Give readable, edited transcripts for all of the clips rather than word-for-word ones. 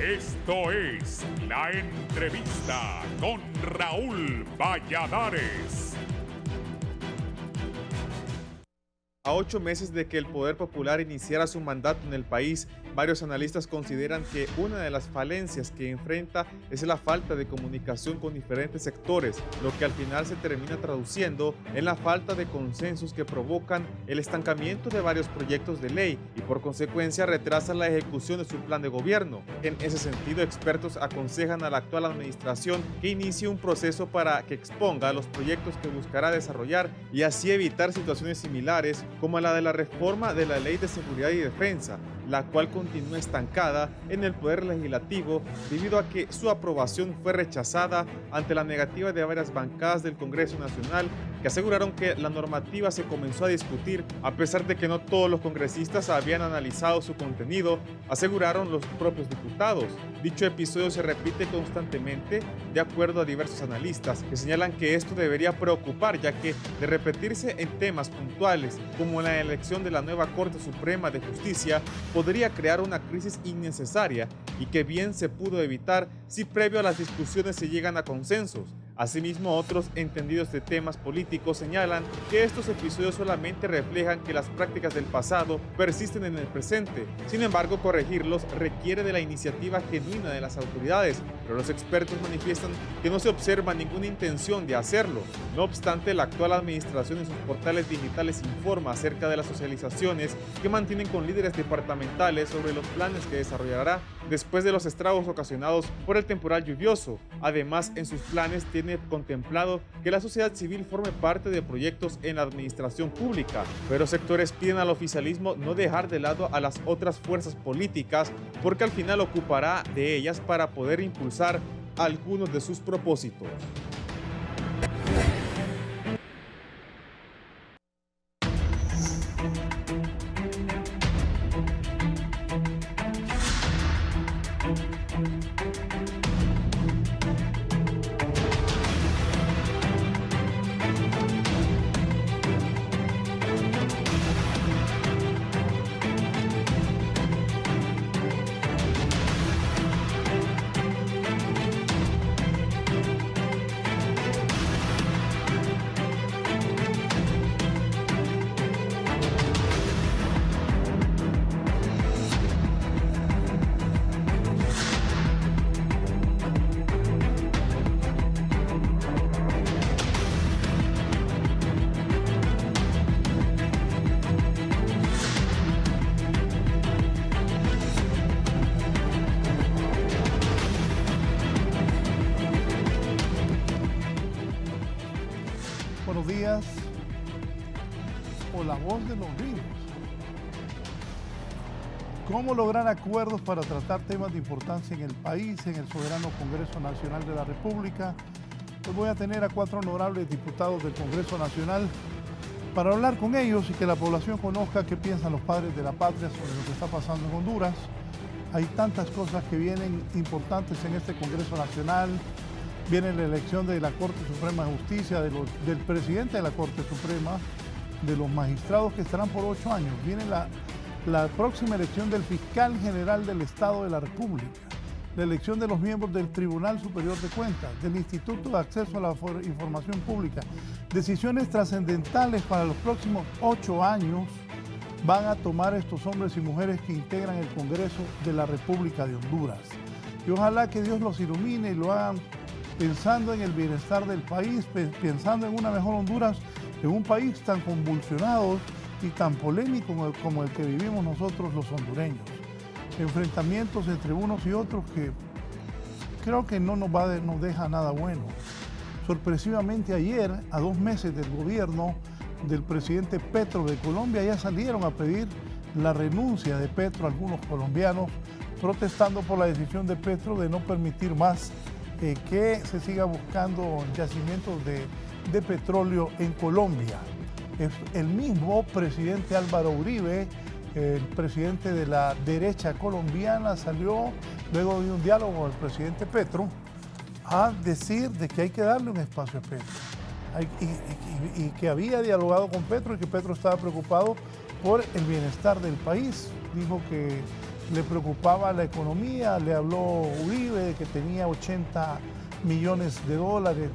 Esto es La Entrevista con Raúl Valladares. A 8 meses de que el Poder Popular iniciara su mandato en el país, varios analistas consideran que una de las falencias que enfrenta es la falta de comunicación con diferentes sectores, lo que al final se termina traduciendo en la falta de consensos que provocan el estancamiento de varios proyectos de ley y por consecuencia retrasan la ejecución de su plan de gobierno. En ese sentido, expertos aconsejan a la actual administración que inicie un proceso para que exponga los proyectos que buscará desarrollar y así evitar situaciones similares como la de la reforma de la Ley de Seguridad y Defensa, la cual continúa estancada en el Poder Legislativo debido a que su aprobación fue rechazada ante la negativa de varias bancadas del Congreso Nacional que aseguraron que la normativa se comenzó a discutir a pesar de que no todos los congresistas habían analizado su contenido, aseguraron los propios diputados. Dicho episodio se repite constantemente, de acuerdo a diversos analistas, que señalan que esto debería preocupar, ya que de repetirse en temas puntuales, como la elección de la nueva Corte Suprema de Justicia, podría crear una crisis innecesaria y que bien se pudo evitar si previo a las discusiones se llegan a consensos. Asimismo, otros entendidos de temas políticos señalan que estos episodios solamente reflejan que las prácticas del pasado persisten en el presente. Sin embargo, corregirlos requiere de la iniciativa genuina de las autoridades, pero los expertos manifiestan que no se observa ninguna intención de hacerlo. No obstante, la actual administración en sus portales digitales informa acerca de las socializaciones que mantienen con líderes departamentales sobre los planes que desarrollará después de los estragos ocasionados por el temporal lluvioso. Además, en sus planes tiene contemplado que la sociedad civil forme parte de proyectos en la administración pública, pero sectores piden al oficialismo no dejar de lado a las otras fuerzas políticas porque al final ocupará de ellas para poder impulsar algunos de sus propósitos. Buenos días, por la voz de los ríos. ¿Cómo lograr acuerdos para tratar temas de importancia en el país, en el soberano Congreso Nacional de la República? Hoy voy a tener a 4 honorables diputados del Congreso Nacional para hablar con ellos y que la población conozca qué piensan los padres de la patria sobre lo que está pasando en Honduras. Hay tantas cosas que vienen importantes en este Congreso Nacional. Viene la elección de la Corte Suprema de Justicia, del presidente de la Corte Suprema, de los magistrados que estarán por 8 años. Viene la próxima elección del fiscal general del Estado de la República, la elección de los miembros del Tribunal Superior de Cuentas, del Instituto de Acceso a la Información Pública. Decisiones trascendentales para los próximos 8 años van a tomar estos hombres y mujeres que integran el Congreso de la República de Honduras. Y ojalá que Dios los ilumine y lo hagan pensando en el bienestar del país, pensando en una mejor Honduras, en un país tan convulsionado y tan polémico como el que vivimos nosotros los hondureños. Enfrentamientos entre unos y otros que creo que no nos deja nada bueno. Sorpresivamente ayer, a 2 meses del gobierno del presidente Petro de Colombia, ya salieron a pedir la renuncia de Petro algunos colombianos, protestando por la decisión de Petro de no permitir más que se siga buscando yacimientos de petróleo en Colombia. El mismo presidente Álvaro Uribe, el presidente de la derecha colombiana, salió luego de un diálogo con el presidente Petro a decir de que hay que darle un espacio a Petro y que había dialogado con Petro y que Petro estaba preocupado por el bienestar del país. Dijo que le preocupaba la economía, le habló Uribe de que tenía 80 millones de dólares,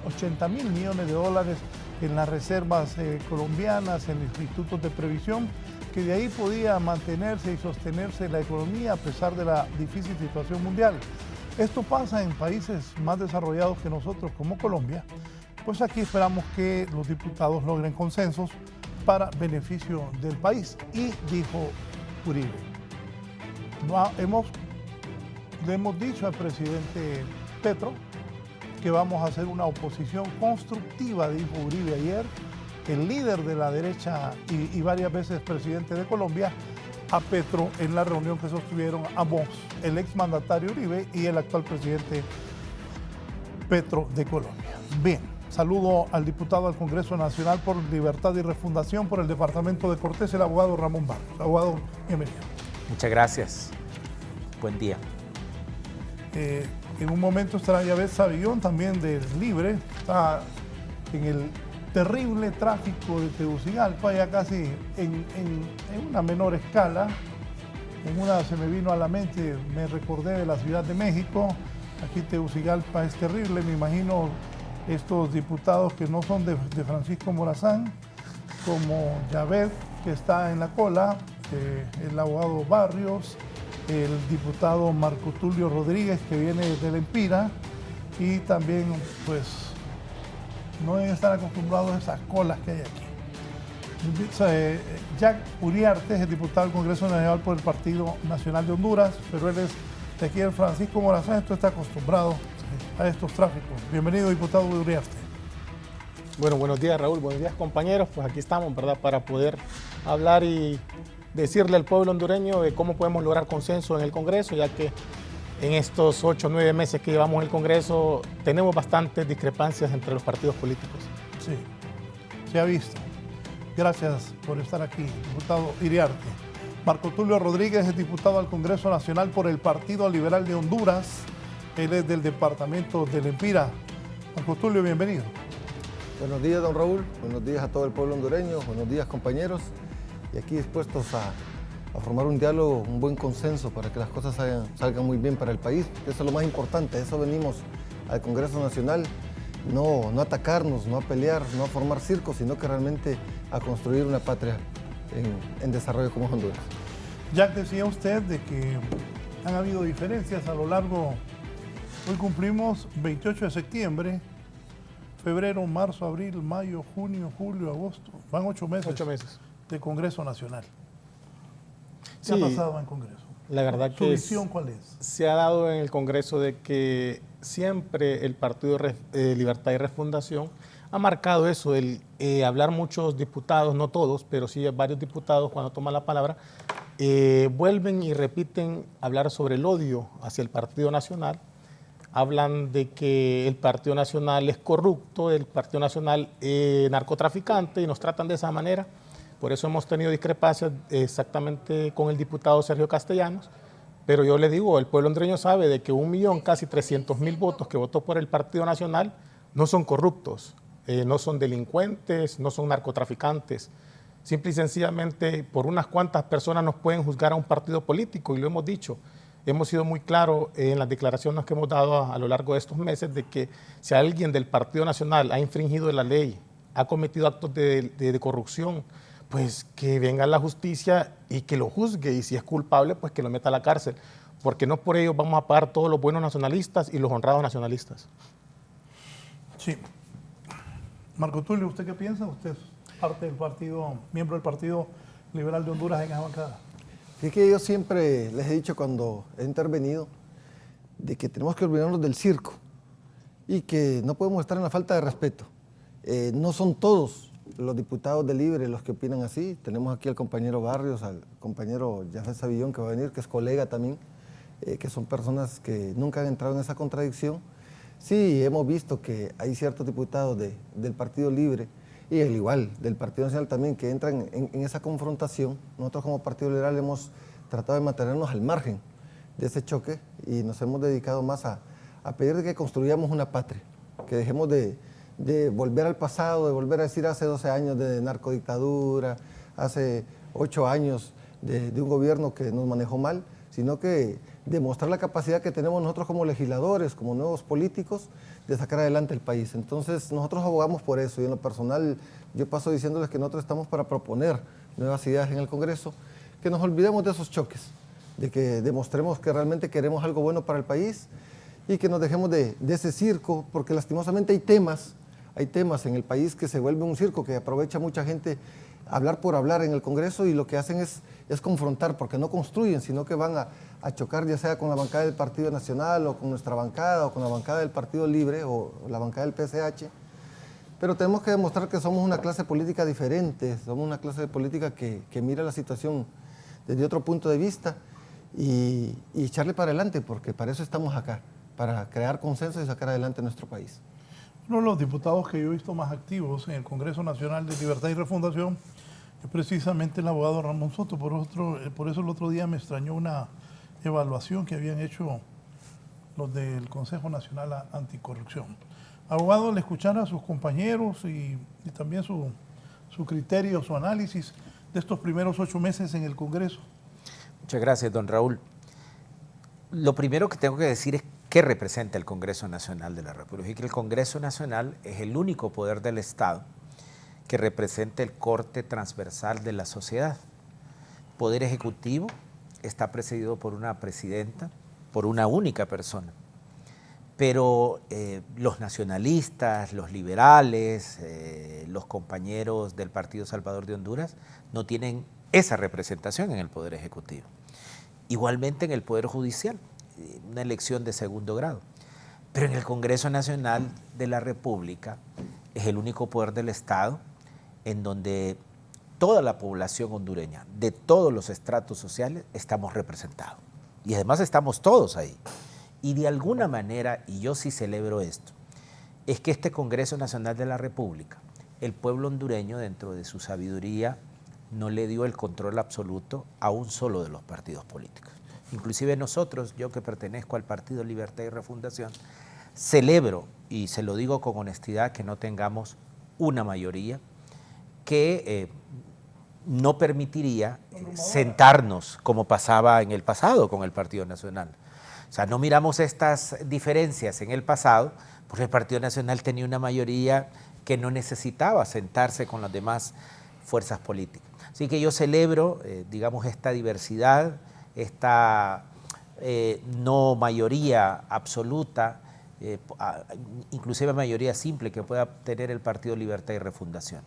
80 mil millones de dólares en las reservas colombianas, en los institutos de previsión, que de ahí podía mantenerse y sostenerse la economía a pesar de la difícil situación mundial. Esto pasa en países más desarrollados que nosotros, como Colombia. Pues aquí esperamos que los diputados logren consensos para beneficio del país. Y dijo Uribe, le hemos dicho al presidente Petro que vamos a hacer una oposición constructiva, dijo Uribe ayer, el líder de la derecha y varias veces presidente de Colombia, a Petro en la reunión que sostuvieron ambos, el exmandatario Uribe y el actual presidente Petro de Colombia. Bien, saludo al diputado al Congreso Nacional por Libertad y Refundación por el Departamento de Cortés, el abogado Ramón Barrios. Abogado, bienvenido. Muchas gracias. Buen día. En un momento estará Yaved Savillón, también del Libre, está en el terrible tráfico de Tegucigalpa, ya casi en una menor escala. En una se me vino a la mente, me recordé de la Ciudad de México. Aquí Tegucigalpa es terrible, me imagino estos diputados que no son de Francisco Morazán, como Yaved, que está en la cola, el abogado Barrios, el diputado Marco Tulio Rodríguez, que viene de la Empira, y también, pues, no deben estar acostumbrados a esas colas que hay aquí. Jack Uriarte es el diputado del Congreso Nacional por el Partido Nacional de Honduras, pero él es de aquí, el Francisco Morazán, esto está acostumbrado a estos tráficos. Bienvenido, diputado Uriarte. Bueno, buenos días, Raúl, buenos días, compañeros. Pues aquí estamos, ¿verdad?, para poder hablar y decirle al pueblo hondureño de cómo podemos lograr consenso en el Congreso, ya que en estos 8 o 9 meses que llevamos en el Congreso tenemos bastantes discrepancias entre los partidos políticos. Sí, se ha visto. Gracias por estar aquí, diputado Iriarte. Marco Tulio Rodríguez es diputado al Congreso Nacional por el Partido Liberal de Honduras. Él es del departamento de la Empira. Marco Tulio, bienvenido. Buenos días, don Raúl. Buenos días a todo el pueblo hondureño. Buenos días, compañeros. Y aquí dispuestos a formar un diálogo, un buen consenso para que las cosas salgan muy bien para el país. Eso es lo más importante. Eso venimos al Congreso Nacional. No a atacarnos, no a pelear, no a formar circos, sino que realmente a construir una patria en desarrollo como Honduras. Jack, decía usted de que han habido diferencias a lo largo. Hoy cumplimos 28 de septiembre, febrero, marzo, abril, mayo, junio, julio, agosto. Van 8 meses. 8 meses. De Congreso Nacional. ¿Qué Sí, ha pasado en Congreso? La verdad ¿Su que visión cuál es? se ha dado en el Congreso de que siempre el Partido Libertad y Refundación ha marcado eso, el hablar muchos diputados, no todos, pero sí varios diputados cuando toman la palabra, vuelven y repiten hablar sobre el odio hacia el Partido Nacional. Hablan de que el Partido Nacional es corrupto, el Partido Nacional es narcotraficante y nos tratan de esa manera. Por eso hemos tenido discrepancias exactamente con el diputado Sergio Castellanos. Pero yo le digo, el pueblo hondureño sabe de que 1.300.000 votos que votó por el Partido Nacional no son corruptos, no son delincuentes, no son narcotraficantes. Simple y sencillamente por unas cuantas personas nos pueden juzgar a un partido político y lo hemos dicho. Hemos sido muy claros en las declaraciones que hemos dado a lo largo de estos meses de que si alguien del Partido Nacional ha infringido la ley, ha cometido actos de corrupción, pues que venga la justicia y que lo juzgue, y si es culpable, pues que lo meta a la cárcel, porque no por ello vamos a pagar todos los buenos nacionalistas y los honrados nacionalistas. Sí. Marco Tulio, ¿usted qué piensa? Usted es parte del partido, miembro del Partido Liberal de Honduras en esa bancada. Es que yo siempre les he dicho cuando he intervenido de que tenemos que olvidarnos del circo y que no podemos estar en la falta de respeto. No son todos los diputados de Libre los que opinan así. Tenemos aquí al compañero Barrios, al compañero Yaved Savillón que va a venir, que es colega también, que son personas que nunca han entrado en esa contradicción. Sí, hemos visto que hay ciertos diputados del Partido Libre y al igual del Partido Nacional también que entran en esa confrontación. Nosotros como Partido Liberal hemos tratado de mantenernos al margen de ese choque y nos hemos dedicado más a pedir que construyamos una patria, que dejemos de volver al pasado, de volver a decir hace 12 años de narcodictadura, hace 8 años de un gobierno que nos manejó mal, sino que demostrar la capacidad que tenemos nosotros como legisladores, como nuevos políticos, de sacar adelante el país. Entonces nosotros abogamos por eso, y en lo personal yo paso diciéndoles que nosotros estamos para proponer nuevas ideas en el Congreso, que nos olvidemos de esos choques, de que demostremos que realmente queremos algo bueno para el país y que nos dejemos de ese circo, porque lastimosamente hay temas en el país que se vuelve un circo, que aprovecha mucha gente hablar por hablar en el Congreso, y lo que hacen es confrontar, porque no construyen, sino que van a chocar ya sea con la bancada del Partido Nacional o con nuestra bancada o con la bancada del Partido Libre o la bancada del PSH. Pero tenemos que demostrar que somos una clase política diferente, somos una clase política que mira la situación desde otro punto de vista y echarle para adelante, porque para eso estamos acá, para crear consenso y sacar adelante nuestro país. Uno de los diputados que yo he visto más activos en el Congreso Nacional de Libertad y Refundación es precisamente el abogado Ramón Soto. Por eso el otro día me extrañó una evaluación que habían hecho los del Consejo Nacional Anticorrupción. Abogado, al escuchar a sus compañeros y también su criterio, su análisis de estos primeros 8 meses en el Congreso. Muchas gracias, don Raúl. Lo primero que tengo que decir es qué representa el Congreso Nacional de la República. Y que el Congreso Nacional es el único poder del Estado que representa el corte transversal de la sociedad. El Poder Ejecutivo está presidido por una presidenta, por una única persona. Pero los nacionalistas, los liberales, los compañeros del Partido Salvador de Honduras no tienen esa representación en el Poder Ejecutivo. Igualmente en el Poder Judicial, una elección de segundo grado. Pero en el Congreso Nacional de la República es el único poder del Estado en donde toda la población hondureña, de todos los estratos sociales, estamos representados. Y además estamos todos ahí. Y de alguna manera, y yo sí celebro esto, es que este Congreso Nacional de la República, el pueblo hondureño, dentro de su sabiduría, no le dio el control absoluto a un solo de los partidos políticos. Inclusive nosotros, yo que pertenezco al Partido Libertad y Refundación, celebro, y se lo digo con honestidad, que no tengamos una mayoría que no permitiría sentarnos como pasaba en el pasado con el Partido Nacional. O sea, no miramos estas diferencias en el pasado, porque el Partido Nacional tenía una mayoría que no necesitaba sentarse con las demás fuerzas políticas. Así que yo celebro, digamos, esta diversidad, esta no mayoría absoluta, inclusive mayoría simple que pueda tener el Partido Libertad y Refundación.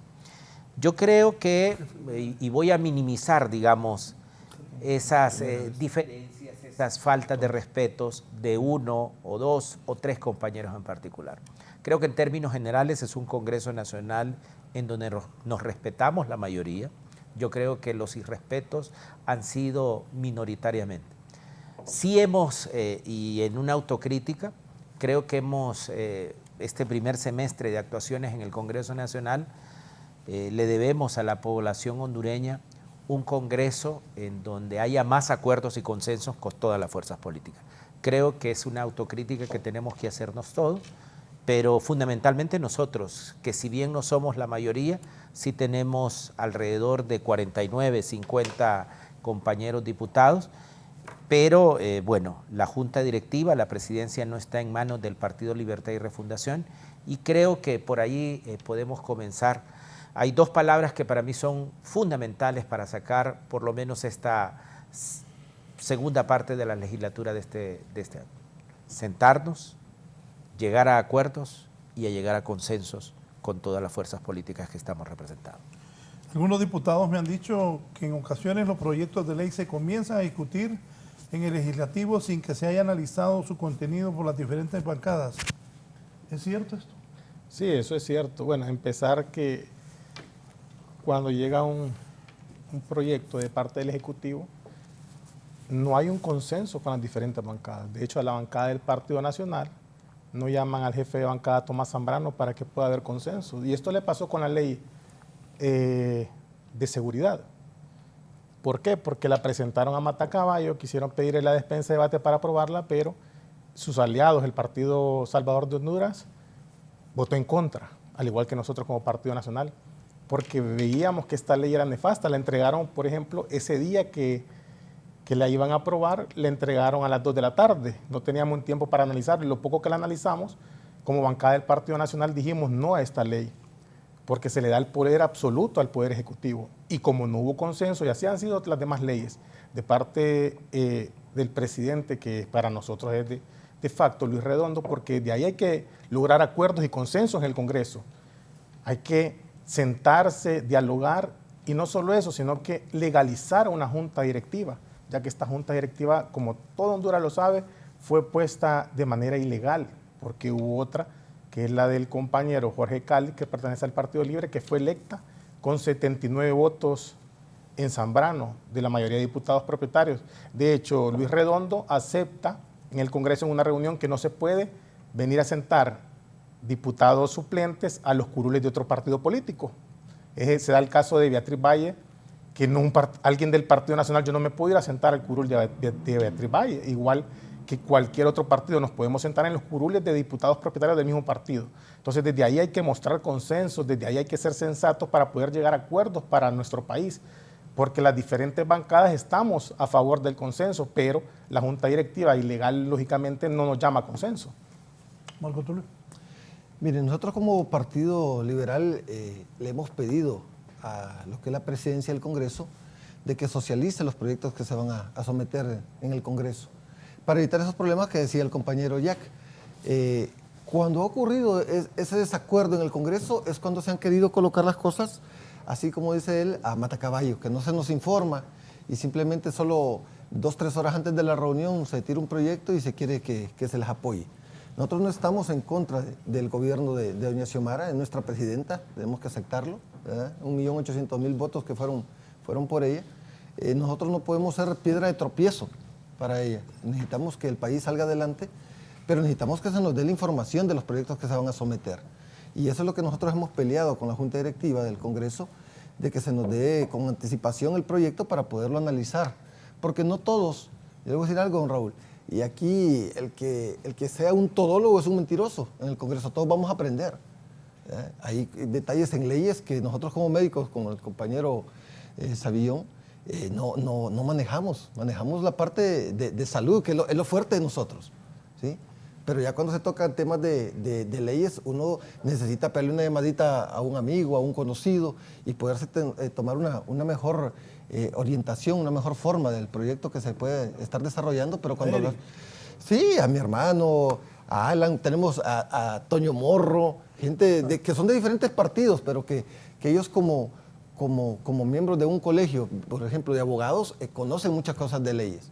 Yo creo que, y voy a minimizar, digamos, esas diferencias, esas faltas de respetos de uno o dos o tres compañeros en particular. Creo que en términos generales es un Congreso Nacional en donde nos respetamos la mayoría. Yo creo que los irrespetos han sido minoritariamente. Sí hemos, y en una autocrítica, creo que hemos, este primer semestre de actuaciones en el Congreso Nacional, le debemos a la población hondureña un Congreso en donde haya más acuerdos y consensos con todas las fuerzas políticas. Creo que es una autocrítica que tenemos que hacernos todos, pero fundamentalmente nosotros, que si bien no somos la mayoría, sí tenemos alrededor de 49, 50 compañeros diputados, pero bueno, la Junta Directiva, la presidencia no está en manos del Partido Libertad y Refundación, y creo que por ahí podemos comenzar. Hay dos palabras que para mí son fundamentales para sacar por lo menos esta segunda parte de la legislatura de este año. Sentarnos, llegar a acuerdos y a llegar a consensos con todas las fuerzas políticas que estamos representados. Algunos diputados me han dicho que en ocasiones los proyectos de ley se comienzan a discutir en el legislativo sin que se haya analizado su contenido por las diferentes bancadas. ¿Es cierto esto? Sí, eso es cierto. Bueno, empezar que cuando llega un proyecto de parte del Ejecutivo, no hay un consenso con las diferentes bancadas. De hecho, a la bancada del Partido Nacional no llaman al jefe de bancada Tomás Zambrano para que pueda haber consenso. Y esto le pasó con la ley de seguridad. ¿Por qué? Porque la presentaron a matacaballo, quisieron pedirle la despensa de debate para aprobarla, pero sus aliados, el Partido Salvador de Honduras, votó en contra, al igual que nosotros como Partido Nacional. porque veíamos que esta ley era nefasta. La entregaron, por ejemplo, ese día que la iban a aprobar, la entregaron a las 2 de la tarde. No teníamos un tiempo para analizarlo. Y lo poco que la analizamos, como bancada del Partido Nacional, dijimos no a esta ley, porque se le da el poder absoluto al Poder Ejecutivo. Y como no hubo consenso, y así han sido las demás leyes, de parte del presidente, que para nosotros es de facto Luis Redondo, porque de ahí hay que lograr acuerdos y consensos en el Congreso. Hay que sentarse, dialogar, y no solo eso, sino que legalizar una junta directiva, ya que esta junta directiva, como todo Honduras lo sabe, fue puesta de manera ilegal, porque hubo otra, que es la del compañero Jorge Cali, que pertenece al Partido Libre, que fue electa con 79 votos en Zambrano, de la mayoría de diputados propietarios. De hecho, Luis Redondo acepta en el Congreso en una reunión que no se puede venir a sentar diputados suplentes a los curules de otro partido político. Se da el caso de Beatriz Valle, que no alguien del Partido Nacional, yo no me puedo ir a sentar al curul de Beatriz Valle, igual que cualquier otro partido, nos podemos sentar en los curules de diputados propietarios del mismo partido. Entonces, desde ahí hay que mostrar consensos, desde ahí hay que ser sensatos para poder llegar a acuerdos para nuestro país, porque las diferentes bancadas estamos a favor del consenso, pero la Junta Directiva ilegal, lógicamente, no nos llama a consenso. Marco Tulio. Miren, nosotros como Partido Liberal le hemos pedido a lo que es la presidencia del Congreso de que socialice los proyectos que se van a someter en el Congreso, para evitar esos problemas que decía el compañero Jack. Cuando ha ocurrido ese desacuerdo en el Congreso es cuando se han querido colocar las cosas, así como dice él, a matacaballo, que no se nos informa y simplemente solo 2 o 3 horas antes de la reunión se tira un proyecto y se quiere que se les apoye. Nosotros no estamos en contra del gobierno de doña Xiomara, es nuestra presidenta, tenemos que aceptarlo, ¿verdad? 1.800.000 votos que fueron por ella. Nosotros no podemos ser piedra de tropiezo para ella. Necesitamos que el país salga adelante, pero necesitamos que se nos dé la información de los proyectos que se van a someter. Y eso es lo que nosotros hemos peleado con la Junta Directiva del Congreso, de que se nos dé con anticipación el proyecto para poderlo analizar. Porque no todos, yo le voy a decir algo, don Raúl, y aquí el que sea un todólogo es un mentiroso en el Congreso, todos vamos a aprender. Hay detalles en leyes que nosotros como médicos, como el compañero Savillón, no manejamos la parte de salud, que es lo fuerte de nosotros, ¿sí? Pero ya cuando se tocan temas de leyes, uno necesita pedirle una llamadita a un amigo, a un conocido, y poderse tomar una mejor orientación, una mejor forma del proyecto que se puede estar desarrollando. Pero cuando sí, a mi hermano, a Alan, tenemos a Toño Morro, gente que son de diferentes partidos, pero que ellos como miembros de un colegio, por ejemplo, de abogados, conocen muchas cosas de leyes.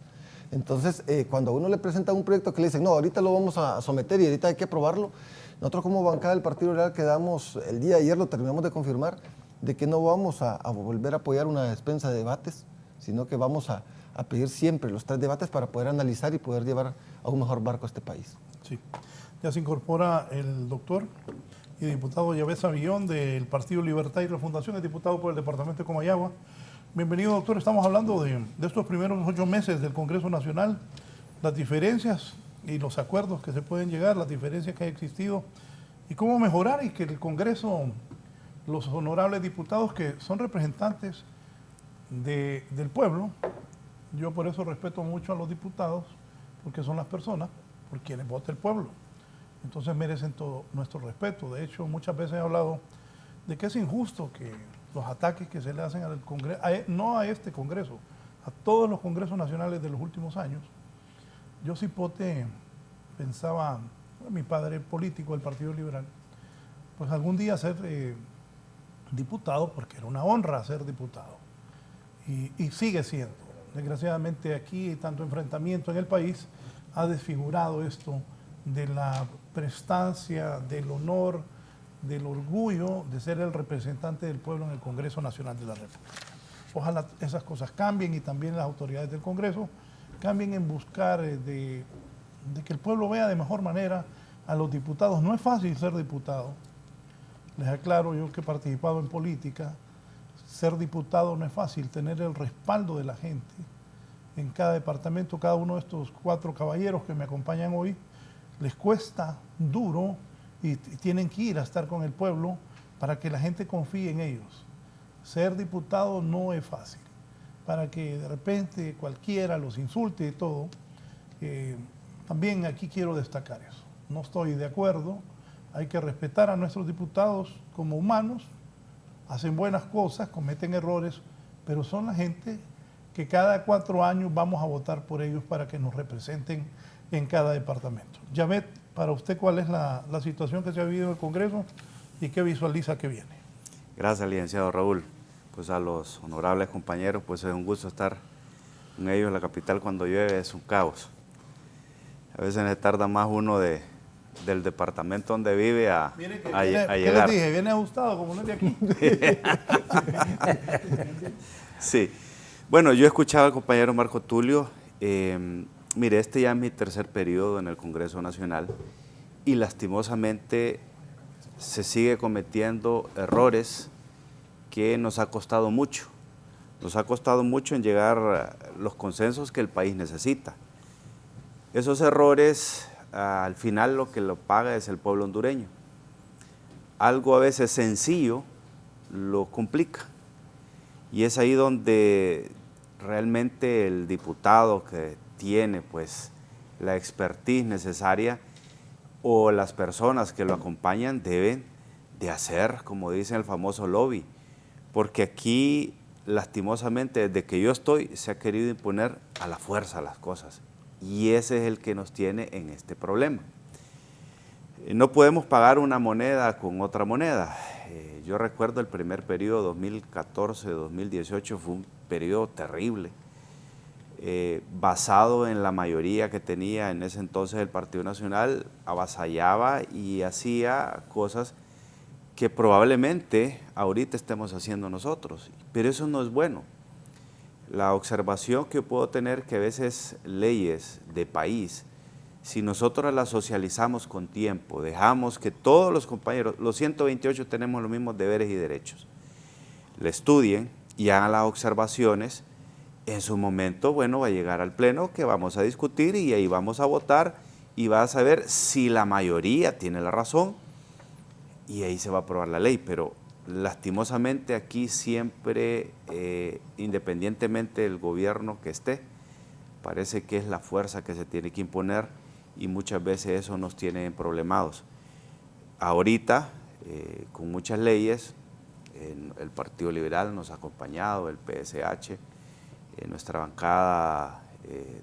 Entonces, cuando a uno le presenta un proyecto que le dicen, no, ahorita lo vamos a someter y ahorita hay que aprobarlo, nosotros como bancada del Partido Liberal quedamos, el día de ayer lo terminamos de confirmar, de que no vamos a volver a apoyar una despensa de debates, sino que vamos a pedir siempre los 3 debates para poder analizar y poder llevar a un mejor barco a este país. Sí. Ya se incorpora el doctor y diputado Yahvé Savillón del Partido Libertad y Refundación, es diputado por el departamento de Comayagua. Bienvenido, doctor. Estamos hablando de estos primeros 8 meses del Congreso Nacional, las diferencias y los acuerdos que se pueden llegar, las diferencias que ha existido y cómo mejorar y que el Congreso, los honorables diputados que son representantes del pueblo, yo por eso respeto mucho a los diputados, porque son las personas por quienes vota el pueblo. Entonces merecen todo nuestro respeto. De hecho, muchas veces he hablado de que es injusto que los ataques que se le hacen al Congreso, no a este Congreso, a todos los Congresos nacionales de los últimos años. Yo cipote pensaba, mi padre político del Partido Liberal, pues algún día ser diputado, porque era una honra ser diputado. Y sigue siendo. Desgraciadamente aquí, tanto enfrentamiento en el país, ha desfigurado esto de la prestancia, del honor, del orgullo de ser el representante del pueblo en el Congreso Nacional de la República. Ojalá esas cosas cambien y también las autoridades del Congreso cambien en buscar de que el pueblo vea de mejor manera a los diputados. No es fácil ser diputado. Les aclaro, yo que he participado en política, ser diputado no es fácil, tener el respaldo de la gente en cada departamento. Cada uno de estos 4 caballeros que me acompañan hoy les cuesta duro y tienen que ir a estar con el pueblo para que la gente confíe en ellos. Ser diputado no es fácil, para que de repente cualquiera los insulte y todo. También aquí quiero destacar eso. No estoy de acuerdo, hay que respetar a nuestros diputados como humanos, hacen buenas cosas, cometen errores, pero son la gente que cada 4 años vamos a votar por ellos para que nos representen en cada departamento. Yavet, para usted, ¿cuál es la situación que se ha vivido en el Congreso y qué visualiza que viene? Gracias, licenciado Raúl. Pues a los honorables compañeros, pues es un gusto estar con ellos. La capital cuando llueve es un caos. A veces se tarda más uno del departamento donde vive a llegar. ¿Qué les dije? Viene ajustado como no es de aquí. Sí. Bueno, yo escuchaba al compañero Marco Tulio. Mire, este ya es mi 3er periodo en el Congreso Nacional y lastimosamente se sigue cometiendo errores que nos ha costado mucho. Nos ha costado mucho en llegar a los consensos que el país necesita. Esos errores, al final lo que lo paga es el pueblo hondureño. Algo a veces sencillo lo complica. Y es ahí donde realmente el diputado que tiene pues la expertise necesaria o las personas que lo acompañan deben de hacer, como dice el famoso lobby, porque aquí lastimosamente desde que yo estoy se ha querido imponer a la fuerza las cosas y ese es el que nos tiene en este problema. No podemos pagar una moneda con otra moneda. Yo recuerdo el primer periodo 2014-2018 fue un periodo terrible, basado en la mayoría que tenía en ese entonces el Partido Nacional, avasallaba y hacía cosas que probablemente ahorita estemos haciendo nosotros, pero eso no es bueno. La observación que puedo tener que a veces leyes de país, si nosotros las socializamos con tiempo, dejamos que todos los compañeros, los 128 tenemos los mismos deberes y derechos, le estudien y hagan las observaciones, en su momento, bueno, va a llegar al pleno que vamos a discutir y ahí vamos a votar y va a saber si la mayoría tiene la razón y ahí se va a aprobar la ley, pero lastimosamente aquí siempre, independientemente del gobierno que esté, parece que es la fuerza que se tiene que imponer y muchas veces eso nos tiene problemados. Ahorita, con muchas leyes, el Partido Liberal nos ha acompañado, el PSH, nuestra bancada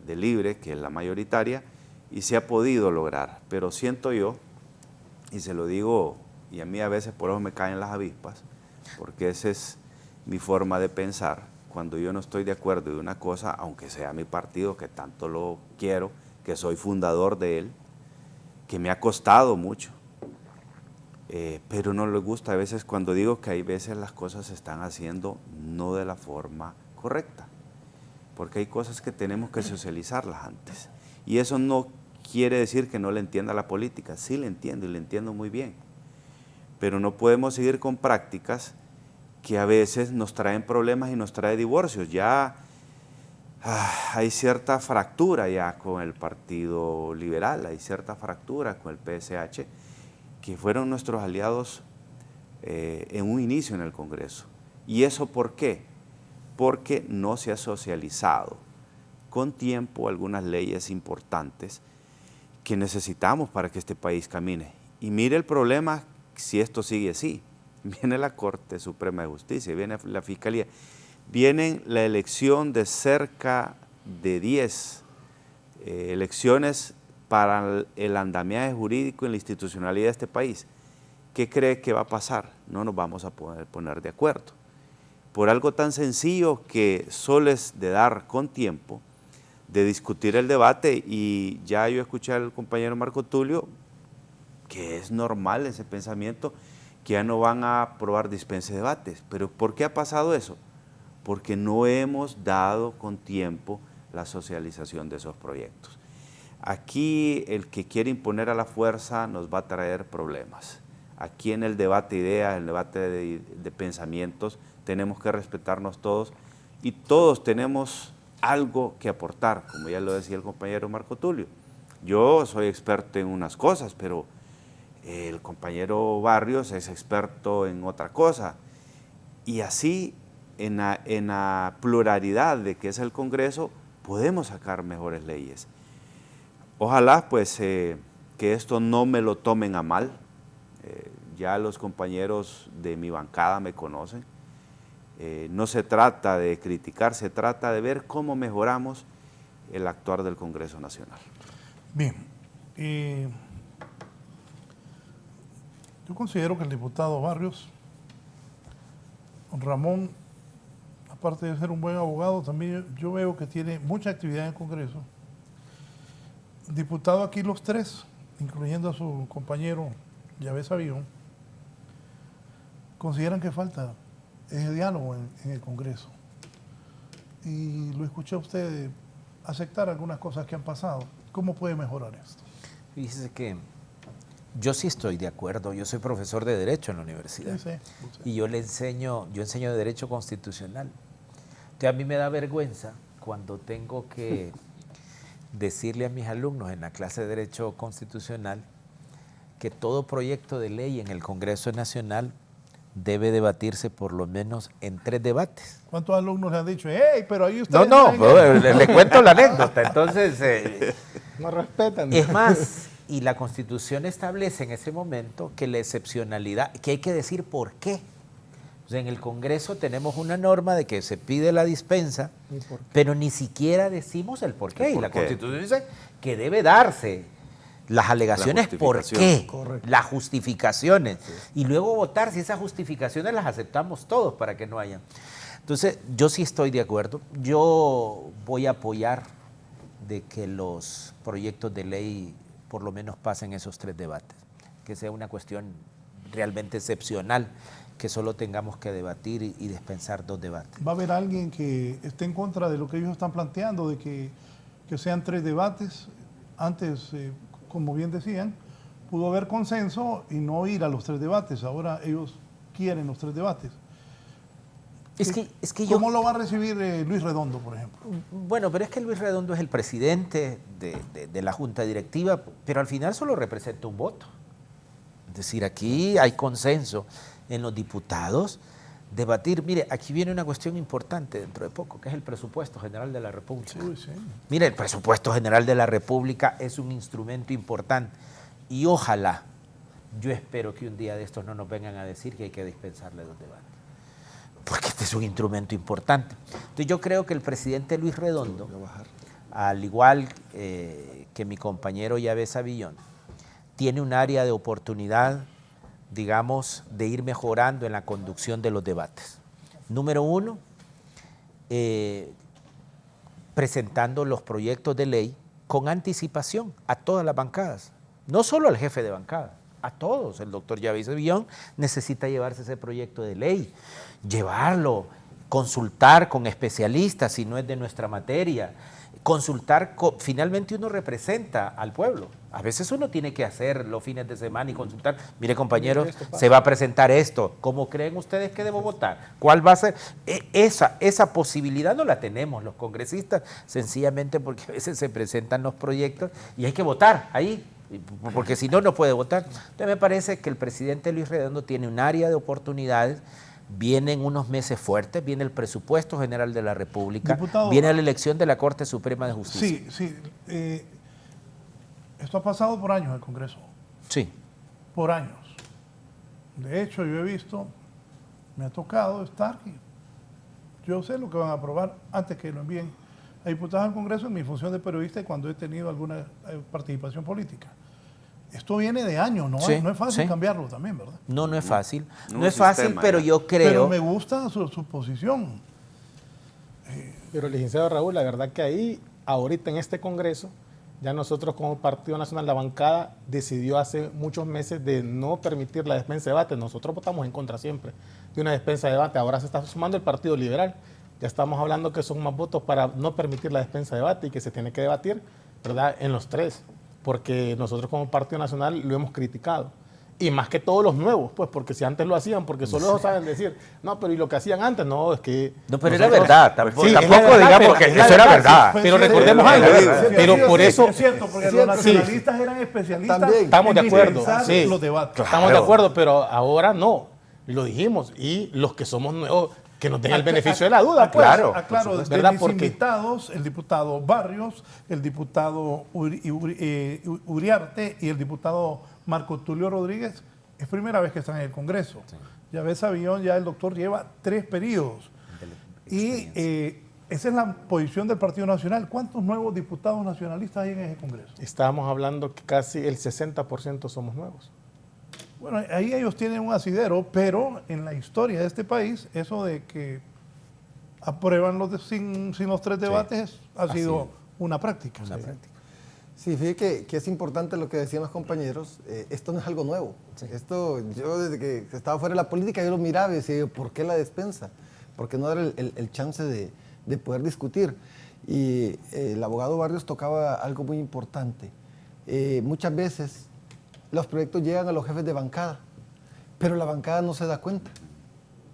de Libre, que es la mayoritaria, y se ha podido lograr, pero siento yo, y se lo digo, y a mí a veces por eso me caen las avispas, porque esa es mi forma de pensar, cuando yo no estoy de acuerdo de una cosa, aunque sea mi partido, que tanto lo quiero, que soy fundador de él, que me ha costado mucho, pero no les gusta a veces cuando digo que hay veces las cosas se están haciendo no de la forma correcta, porque hay cosas que tenemos que socializarlas antes, y eso no quiere decir que no le entienda la política, sí le entiendo y le entiendo muy bien, pero no podemos seguir con prácticas que a veces nos traen problemas y nos trae divorcios. Ya hay cierta fractura ya con el Partido Liberal, hay cierta fractura con el PSH, que fueron nuestros aliados en un inicio en el Congreso. ¿Y eso por qué? Porque no se ha socializado con tiempo algunas leyes importantes que necesitamos para que este país camine. Y mire el problema si esto sigue así. Viene la Corte Suprema de Justicia, viene la Fiscalía, viene la elección de cerca de 10 elecciones para el andamiaje jurídico y la institucionalidad de este país. ¿Qué cree que va a pasar? No nos vamos a poder poner de acuerdo. Por algo tan sencillo que solo es de dar con tiempo, de discutir el debate, y ya yo escuché al compañero Marco Tulio que es normal ese pensamiento, que ya no van a aprobar dispensa de debates. ¿Pero por qué ha pasado eso? Porque no hemos dado con tiempo la socialización de esos proyectos. Aquí el que quiere imponer a la fuerza nos va a traer problemas. Aquí en el debate de ideas, en el debate de pensamientos, tenemos que respetarnos todos y todos tenemos algo que aportar, como ya lo decía el compañero Marco Tulio. Yo soy experto en unas cosas, pero el compañero Barrios es experto en otra cosa. Y así, en la pluralidad de que es el Congreso, podemos sacar mejores leyes. Ojalá pues que esto no me lo tomen a mal. Ya los compañeros de mi bancada me conocen. No se trata de criticar, se trata de ver cómo mejoramos el actuar del Congreso Nacional. Bien, yo considero que el diputado Barrios, don Ramón, aparte de ser un buen abogado, también yo veo que tiene mucha actividad en el Congreso. Diputado aquí los tres, incluyendo a su compañero Yavés Avillón, consideran que falta ese diálogo en el Congreso. Y lo escuché a usted aceptar algunas cosas que han pasado. ¿Cómo puede mejorar esto? Fíjese que yo sí estoy de acuerdo. Yo soy profesor de Derecho en la universidad. Sí. Y yo enseño de Derecho Constitucional. Entonces a mí me da vergüenza cuando tengo que decirle a mis alumnos en la clase de Derecho Constitucional que todo proyecto de ley en el Congreso Nacional debe debatirse por lo menos en 3 debates. ¿Cuántos alumnos le han dicho, hey, pero ahí ustedes... No, le cuento la anécdota. Entonces, No respetan. es más, y la Constitución establece en ese momento que la excepcionalidad, que hay que decir por qué. O sea, en el Congreso tenemos una norma de que se pide la dispensa, pero ni siquiera decimos el por qué. Y la Constitución dice que debe darse las alegaciones por qué, las justificaciones, y luego votar si esas justificaciones las aceptamos todos para que no hayan. Entonces, yo sí estoy de acuerdo. Yo voy a apoyar de que los proyectos de ley por lo menos pasen esos 3 debates, que sea una cuestión realmente excepcional, que solo tengamos que debatir y dispensar 2 debates. ¿Va a haber alguien que esté en contra de lo que ellos están planteando, de que sean 3 debates? Antes, como bien decían, pudo haber consenso y no ir a los 3 debates. Ahora ellos quieren los 3 debates. ¿Cómo lo va a recibir Luis Redondo, por ejemplo? Bueno, pero es que Luis Redondo es el presidente de la Junta Directiva, pero al final solo representa un voto. Es decir, aquí hay consenso en los diputados. Debatir, mire, aquí viene una cuestión importante dentro de poco, que es el presupuesto general de la República. Sí. Mire, el presupuesto general de la República es un instrumento importante y ojalá, yo espero que un día de estos no nos vengan a decir que hay que dispensarle 2 debates, porque este es un instrumento importante. Entonces yo creo que el presidente Luis Redondo, al igual que mi compañero Yavés Avillón, tiene un área de oportunidad, digamos, de ir mejorando en la conducción de los debates. Número 1, presentando los proyectos de ley con anticipación a todas las bancadas, no solo al jefe de bancada, a todos. El doctor Yavés Avillón necesita llevarse ese proyecto de ley, llevarlo, consultar con especialistas si no es de nuestra materia, consultar, finalmente uno representa al pueblo. A veces uno tiene que hacer los fines de semana y consultar, mire compañeros, se va a presentar esto, ¿cómo creen ustedes que debo votar? ¿Cuál va a ser? Esa posibilidad no la tenemos los congresistas, sencillamente porque a veces se presentan los proyectos y hay que votar ahí, porque si no, no puede votar. Entonces me parece que el presidente Luis Redondo tiene un área de oportunidades. Vienen unos meses fuertes, viene el presupuesto general de la República, diputado, viene la elección de la Corte Suprema de Justicia. Sí. Esto ha pasado por años en el Congreso. Sí. Por años. De hecho, yo he visto, me ha tocado estar, yo sé lo que van a aprobar antes que lo envíen a diputados al Congreso en mi función de periodista y cuando he tenido alguna participación política. Esto viene de años, ¿no? Sí, no es fácil cambiarlo también, ¿verdad? No es fácil. No es fácil, pero yo creo... Pero me gusta su posición. Pero, licenciado Raúl, la verdad que ahí, ahorita en este Congreso, ya nosotros como Partido Nacional, la bancada decidió hace muchos meses de no permitir la dispensa de debate. Nosotros votamos en contra siempre de una dispensa de debate. Ahora se está sumando el Partido Liberal. Ya estamos hablando que son más votos para no permitir la dispensa de debate y que se tiene que debatir, ¿verdad?, en los 3. Porque nosotros como Partido Nacional lo hemos criticado. Y más que todos los nuevos, pues, porque si antes lo hacían, porque solo ellos saben decir, no, pero ¿y lo que hacían antes? No, es que... No, pero era verdad, tampoco, Sí, tampoco es la verdad, digamos que es la eso era verdad, verdad. Pero recordemos algo, pero por eso... Es cierto, porque los nacionalistas eran especialistas También. Estamos de en acuerdo, dispensar sí. los debates. Estamos de acuerdo, pero ahora no. Y lo dijimos. Y los que somos nuevos, que nos den el beneficio de la duda, pues. Aclaro, de ¿verdad? mis Porque invitados, el diputado Barrios, el diputado Uriarte y el diputado Marco Tulio Rodríguez, es primera vez que están en el Congreso. Ya ves, Avión, ya el doctor lleva 3 periodos. Y esa es la posición del Partido Nacional. ¿Cuántos nuevos diputados nacionalistas hay en ese Congreso? estábamos hablando que casi el 60% somos nuevos. Bueno, ahí ellos tienen un asidero, pero en la historia de este país, eso de que aprueban sin los 3 debates ha sido una práctica. Sí, fíjate que es importante lo que decían los compañeros. Esto no es algo nuevo. Esto, yo desde que estaba fuera de la política, yo lo miraba y decía, ¿por qué la despensa? Porque no era el chance de poder discutir. Y el abogado Barrios tocaba algo muy importante. Muchas veces los proyectos llegan a los jefes de bancada, pero la bancada no se da cuenta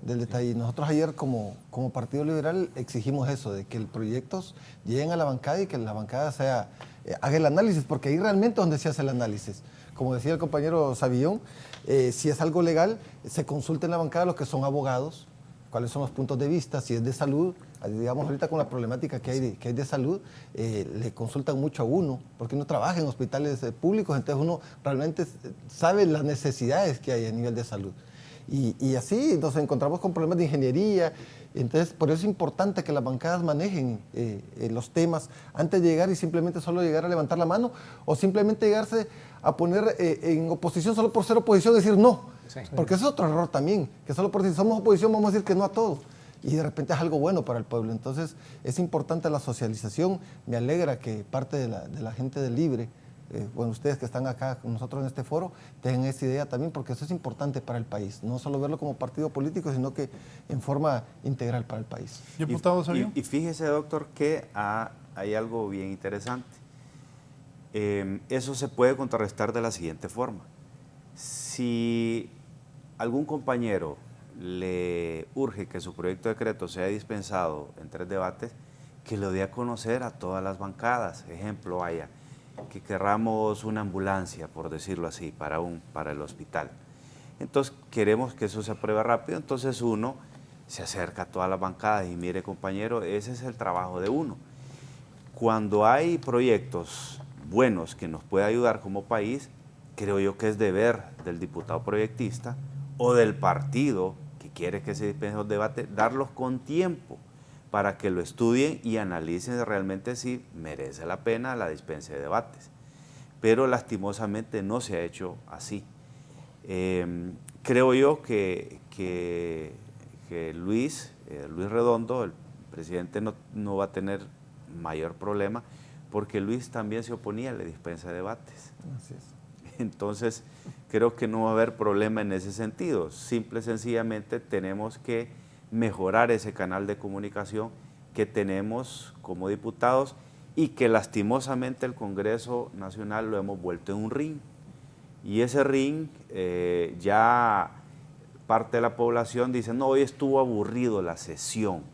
del detalle. Nosotros ayer como Partido Liberal exigimos eso, de que los proyectos lleguen a la bancada y que la bancada haga el análisis, porque ahí realmente es donde se hace el análisis. Como decía el compañero Savillón, si es algo legal, se consulta en la bancada los que son abogados, cuáles son los puntos de vista, si es de salud, digamos ahorita con la problemática que hay de salud, le consultan mucho a uno, porque uno trabaja en hospitales públicos, entonces uno realmente sabe las necesidades que hay a nivel de salud. Y así nos encontramos con problemas de ingeniería, entonces por eso es importante que las bancadas manejen los temas antes de llegar y simplemente solo llegar a levantar la mano o simplemente llegarse a poner en oposición solo por ser oposición y decir no, porque ese es otro error también, que solo por si somos oposición vamos a decir que no a todo y de repente es algo bueno para el pueblo. Entonces es importante la socialización, me alegra que parte de la gente del Libre, bueno, ustedes que están acá con nosotros en este foro, tengan esa idea también, porque eso es importante para el país. No solo verlo como partido político, sino que en forma integral para el país. Y fíjese, doctor, que hay algo bien interesante. Eso se puede contrarrestar de la siguiente forma. Si algún compañero le urge que su proyecto de decreto sea dispensado en 3 debates, que lo dé a conocer a todas las bancadas. Ejemplo, que querramos una ambulancia, por decirlo así, para el hospital. Entonces, queremos que eso se apruebe rápido, entonces uno se acerca a todas las bancadas y mire, compañero, ese es el trabajo de uno. Cuando hay proyectos buenos que nos puede ayudar como país, creo yo que es deber del diputado proyectista o del partido que quiere que se dispense los debates, darlos con tiempo para que lo estudien y analicen realmente si merece la pena la dispensa de debates. Pero lastimosamente no se ha hecho así. Creo yo que Luis Redondo, el presidente, no va a tener mayor problema, porque Luis también se oponía a la dispensa de debates. Así es. Entonces, creo que no va a haber problema en ese sentido. Simple y sencillamente tenemos que mejorar ese canal de comunicación que tenemos como diputados y que lastimosamente el Congreso Nacional lo hemos vuelto en un ring. Y ese ring ya parte de la población dice, no, hoy estuvo aburrido la sesión,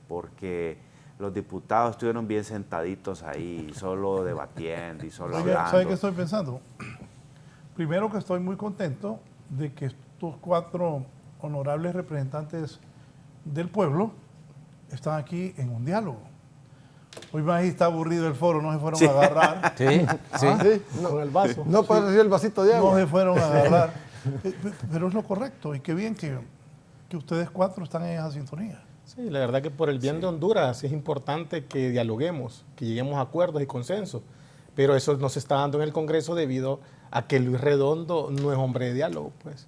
porque los diputados estuvieron bien sentaditos ahí, solo debatiendo y solo hablando. ¿Sabe qué estoy pensando? Primero que estoy muy contento de que estos 4 honorables representantes del pueblo están aquí en un diálogo. Hoy más está aburrido el foro, no se fueron a agarrar. Sí. Con el vaso. No puede recibir el vasito de agua. No se fueron a agarrar. Pero es lo correcto y qué bien que ustedes 4 están en esa sintonía. Sí, la verdad que por el bien de Honduras es importante que dialoguemos, que lleguemos a acuerdos y consensos, pero eso no se está dando en el Congreso debido a que Luis Redondo no es hombre de diálogo, pues.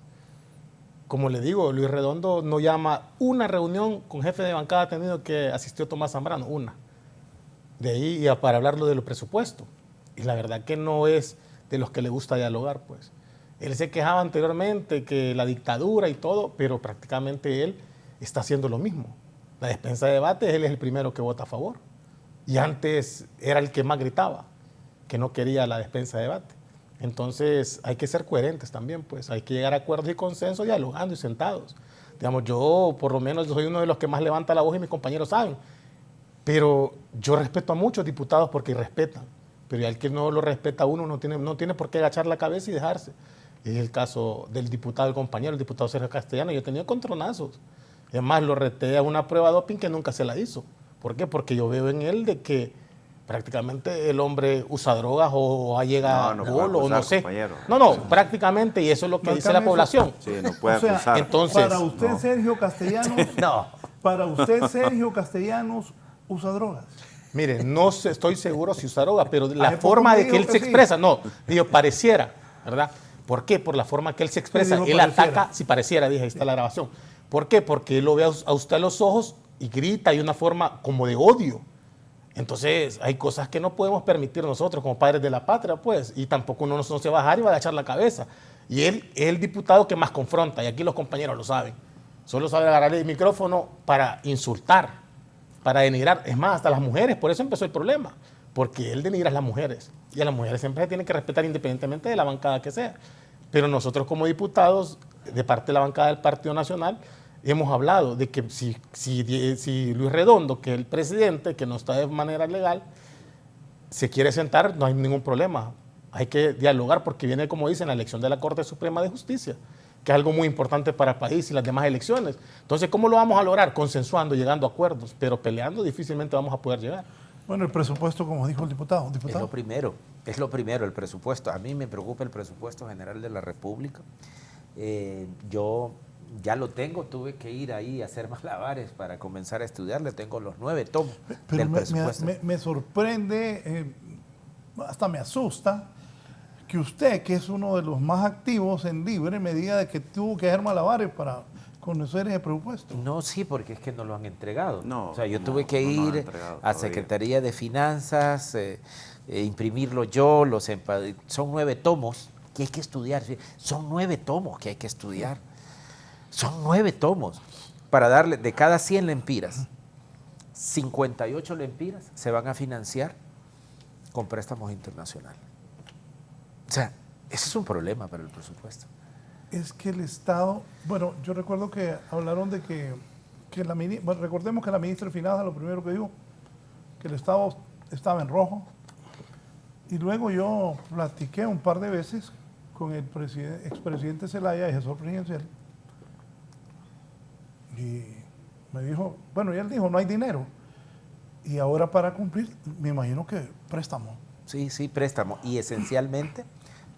Como le digo, Luis Redondo no llama una reunión con jefe de bancada tenido que asistió Tomás Zambrano, una. De ahí para hablarlo de los presupuestos. Y la verdad que no es de los que le gusta dialogar, pues. Él se quejaba anteriormente que la dictadura y todo, pero prácticamente él está haciendo lo mismo. La dispensa de debates, él es el primero que vota a favor. Y antes era el que más gritaba, que no quería la dispensa de debate. Entonces hay que ser coherentes también, pues hay que llegar a acuerdos y consensos dialogando y sentados. Digamos, yo por lo menos soy uno de los que más levanta la voz y mis compañeros saben, pero yo respeto a muchos diputados porque respetan, pero el que no lo respeta a uno no tiene por qué agachar la cabeza y dejarse. Es el caso del diputado, el compañero, el diputado Sergio Castellano. Yo he tenido contronazos. Además, lo reté a una prueba de doping que nunca se la hizo. ¿Por qué? Porque yo veo en él de que prácticamente el hombre usa drogas o llega gol o no sé. Compañero. No, prácticamente, y eso es lo que dice la población. Sí, no puede O sea, acusar. Entonces, para usted, Sergio Castellanos, No. para usted, Sergio Castellanos, usa drogas. Mire, no estoy seguro si usa droga, pero la Hace poco forma me de dijo que él que se sí. expresa, no, digo, pareciera, ¿verdad? ¿Por qué? Por la forma que él se expresa. dijo Él pareciera? ataca, si pareciera, dije, ahí está la grabación. ¿Por qué? Porque él lo ve a usted a los ojos y grita, y una forma como de odio. Entonces, hay cosas que no podemos permitir nosotros como padres de la patria, pues, y tampoco uno no se va a bajar y va a agachar la cabeza. Y él es el diputado que más confronta, y aquí los compañeros lo saben. Solo sabe agarrar el micrófono para insultar, para denigrar. Es más, hasta las mujeres, por eso empezó el problema, porque él denigra a las mujeres, y a las mujeres siempre se tienen que respetar independientemente de la bancada que sea. Pero nosotros como diputados, de parte de la bancada del Partido Nacional, hemos hablado de que si Luis Redondo, que es el presidente, que no está de manera legal, se quiere sentar, no hay ningún problema. Hay que dialogar porque viene, como dicen, la elección de la Corte Suprema de Justicia, que es algo muy importante para el país y las demás elecciones. Entonces, ¿cómo lo vamos a lograr? Consensuando, llegando a acuerdos, pero peleando difícilmente vamos a poder llegar. Bueno, el presupuesto, como dijo el diputado. Es lo primero, el presupuesto. A mí me preocupa el presupuesto general de la República. Yo ya lo tengo, tuve que ir ahí a hacer malabares para comenzar a estudiar, le tengo los 9 tomos Pero del presupuesto. me sorprende, hasta me asusta, que usted, que es uno de los más activos en Libre, me diga de que tuvo que hacer malabares para conocer ese presupuesto. No, sí, porque es que no lo han entregado. No, o sea, yo no, tuve que no lo han ir entregado a todavía. Secretaría de Finanzas, imprimirlo yo, son 9 tomos que hay que estudiar. ¿Sí? Son 9 tomos que hay que estudiar. Son 9 tomos para darle, de cada 100 lempiras, 58 lempiras se van a financiar con préstamos internacionales. O sea, ese es un problema para el presupuesto. Es que el Estado, bueno, yo recuerdo que hablaron de que recordemos que la ministra de Finanzas lo primero que dijo, que el Estado estaba en rojo, y luego yo platiqué un par de veces con el expresidente Zelaya, asesor presidencial, y me dijo, bueno, y él dijo, no hay dinero, y ahora para cumplir, me imagino que préstamo. Sí, préstamo, y esencialmente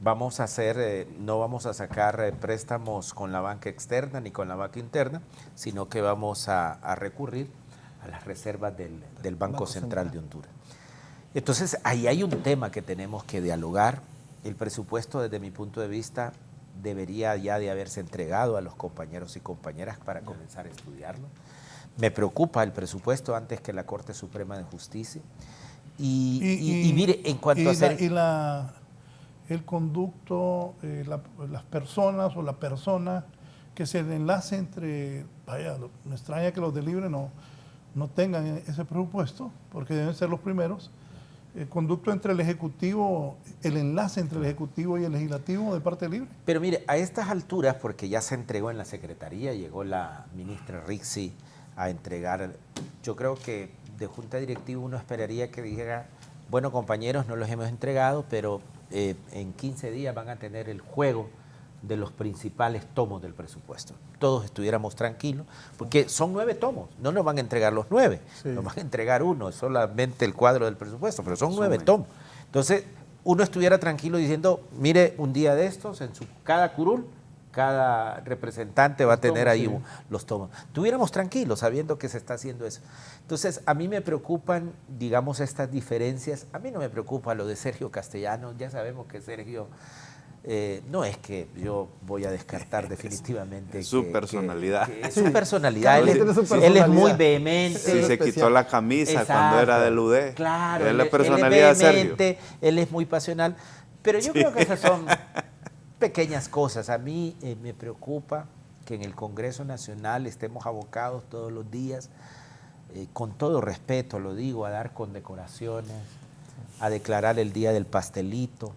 vamos a hacer, no vamos a sacar préstamos con la banca externa ni con la banca interna, sino que vamos a recurrir a las reservas del Banco Central de Honduras. Entonces, ahí hay un tema que tenemos que dialogar. El presupuesto, desde mi punto de vista, debería ya de haberse entregado a los compañeros y compañeras para comenzar a estudiarlo. Me preocupa el presupuesto antes que la Corte Suprema de Justicia. Y mire, en cuanto a hacer... el conducto, las personas o la persona que se enlace entre, vaya, me extraña que los de Libre no tengan ese presupuesto, porque deben ser los primeros, el conducto entre el Ejecutivo, el enlace entre el Ejecutivo y el Legislativo de parte de Libre. Pero mire, a estas alturas, porque ya se entregó en la Secretaría, llegó la ministra Rixi a entregar, yo creo que de Junta Directiva uno esperaría que dijera, bueno compañeros, no los hemos entregado, pero en 15 días van a tener el juego de los principales tomos del presupuesto. Todos estuviéramos tranquilos, porque son 9 tomos, no nos van a entregar los 9, nos van a entregar uno, solamente el cuadro del presupuesto, pero son 9 tomos. Entonces, uno estuviera tranquilo diciendo, mire, un día de estos, en cada curul, cada representante va a tener ahí los tomos. Estuviéramos tranquilos sabiendo que se está haciendo eso. Entonces, a mí me preocupan, digamos, estas diferencias. A mí no me preocupa lo de Sergio Castellanos. Ya sabemos que Sergio, no es que yo voy a descartar definitivamente. Su personalidad. Su personalidad. Él es muy vehemente. Sí, se quitó la camisa cuando era del UD. Claro, es la personalidad de Sergio. Él es muy pasional. Pero yo creo que esas son pequeñas cosas. A mí me preocupa que en el Congreso Nacional estemos abocados todos los días, con todo respeto lo digo, a dar condecoraciones, a declarar el día del pastelito,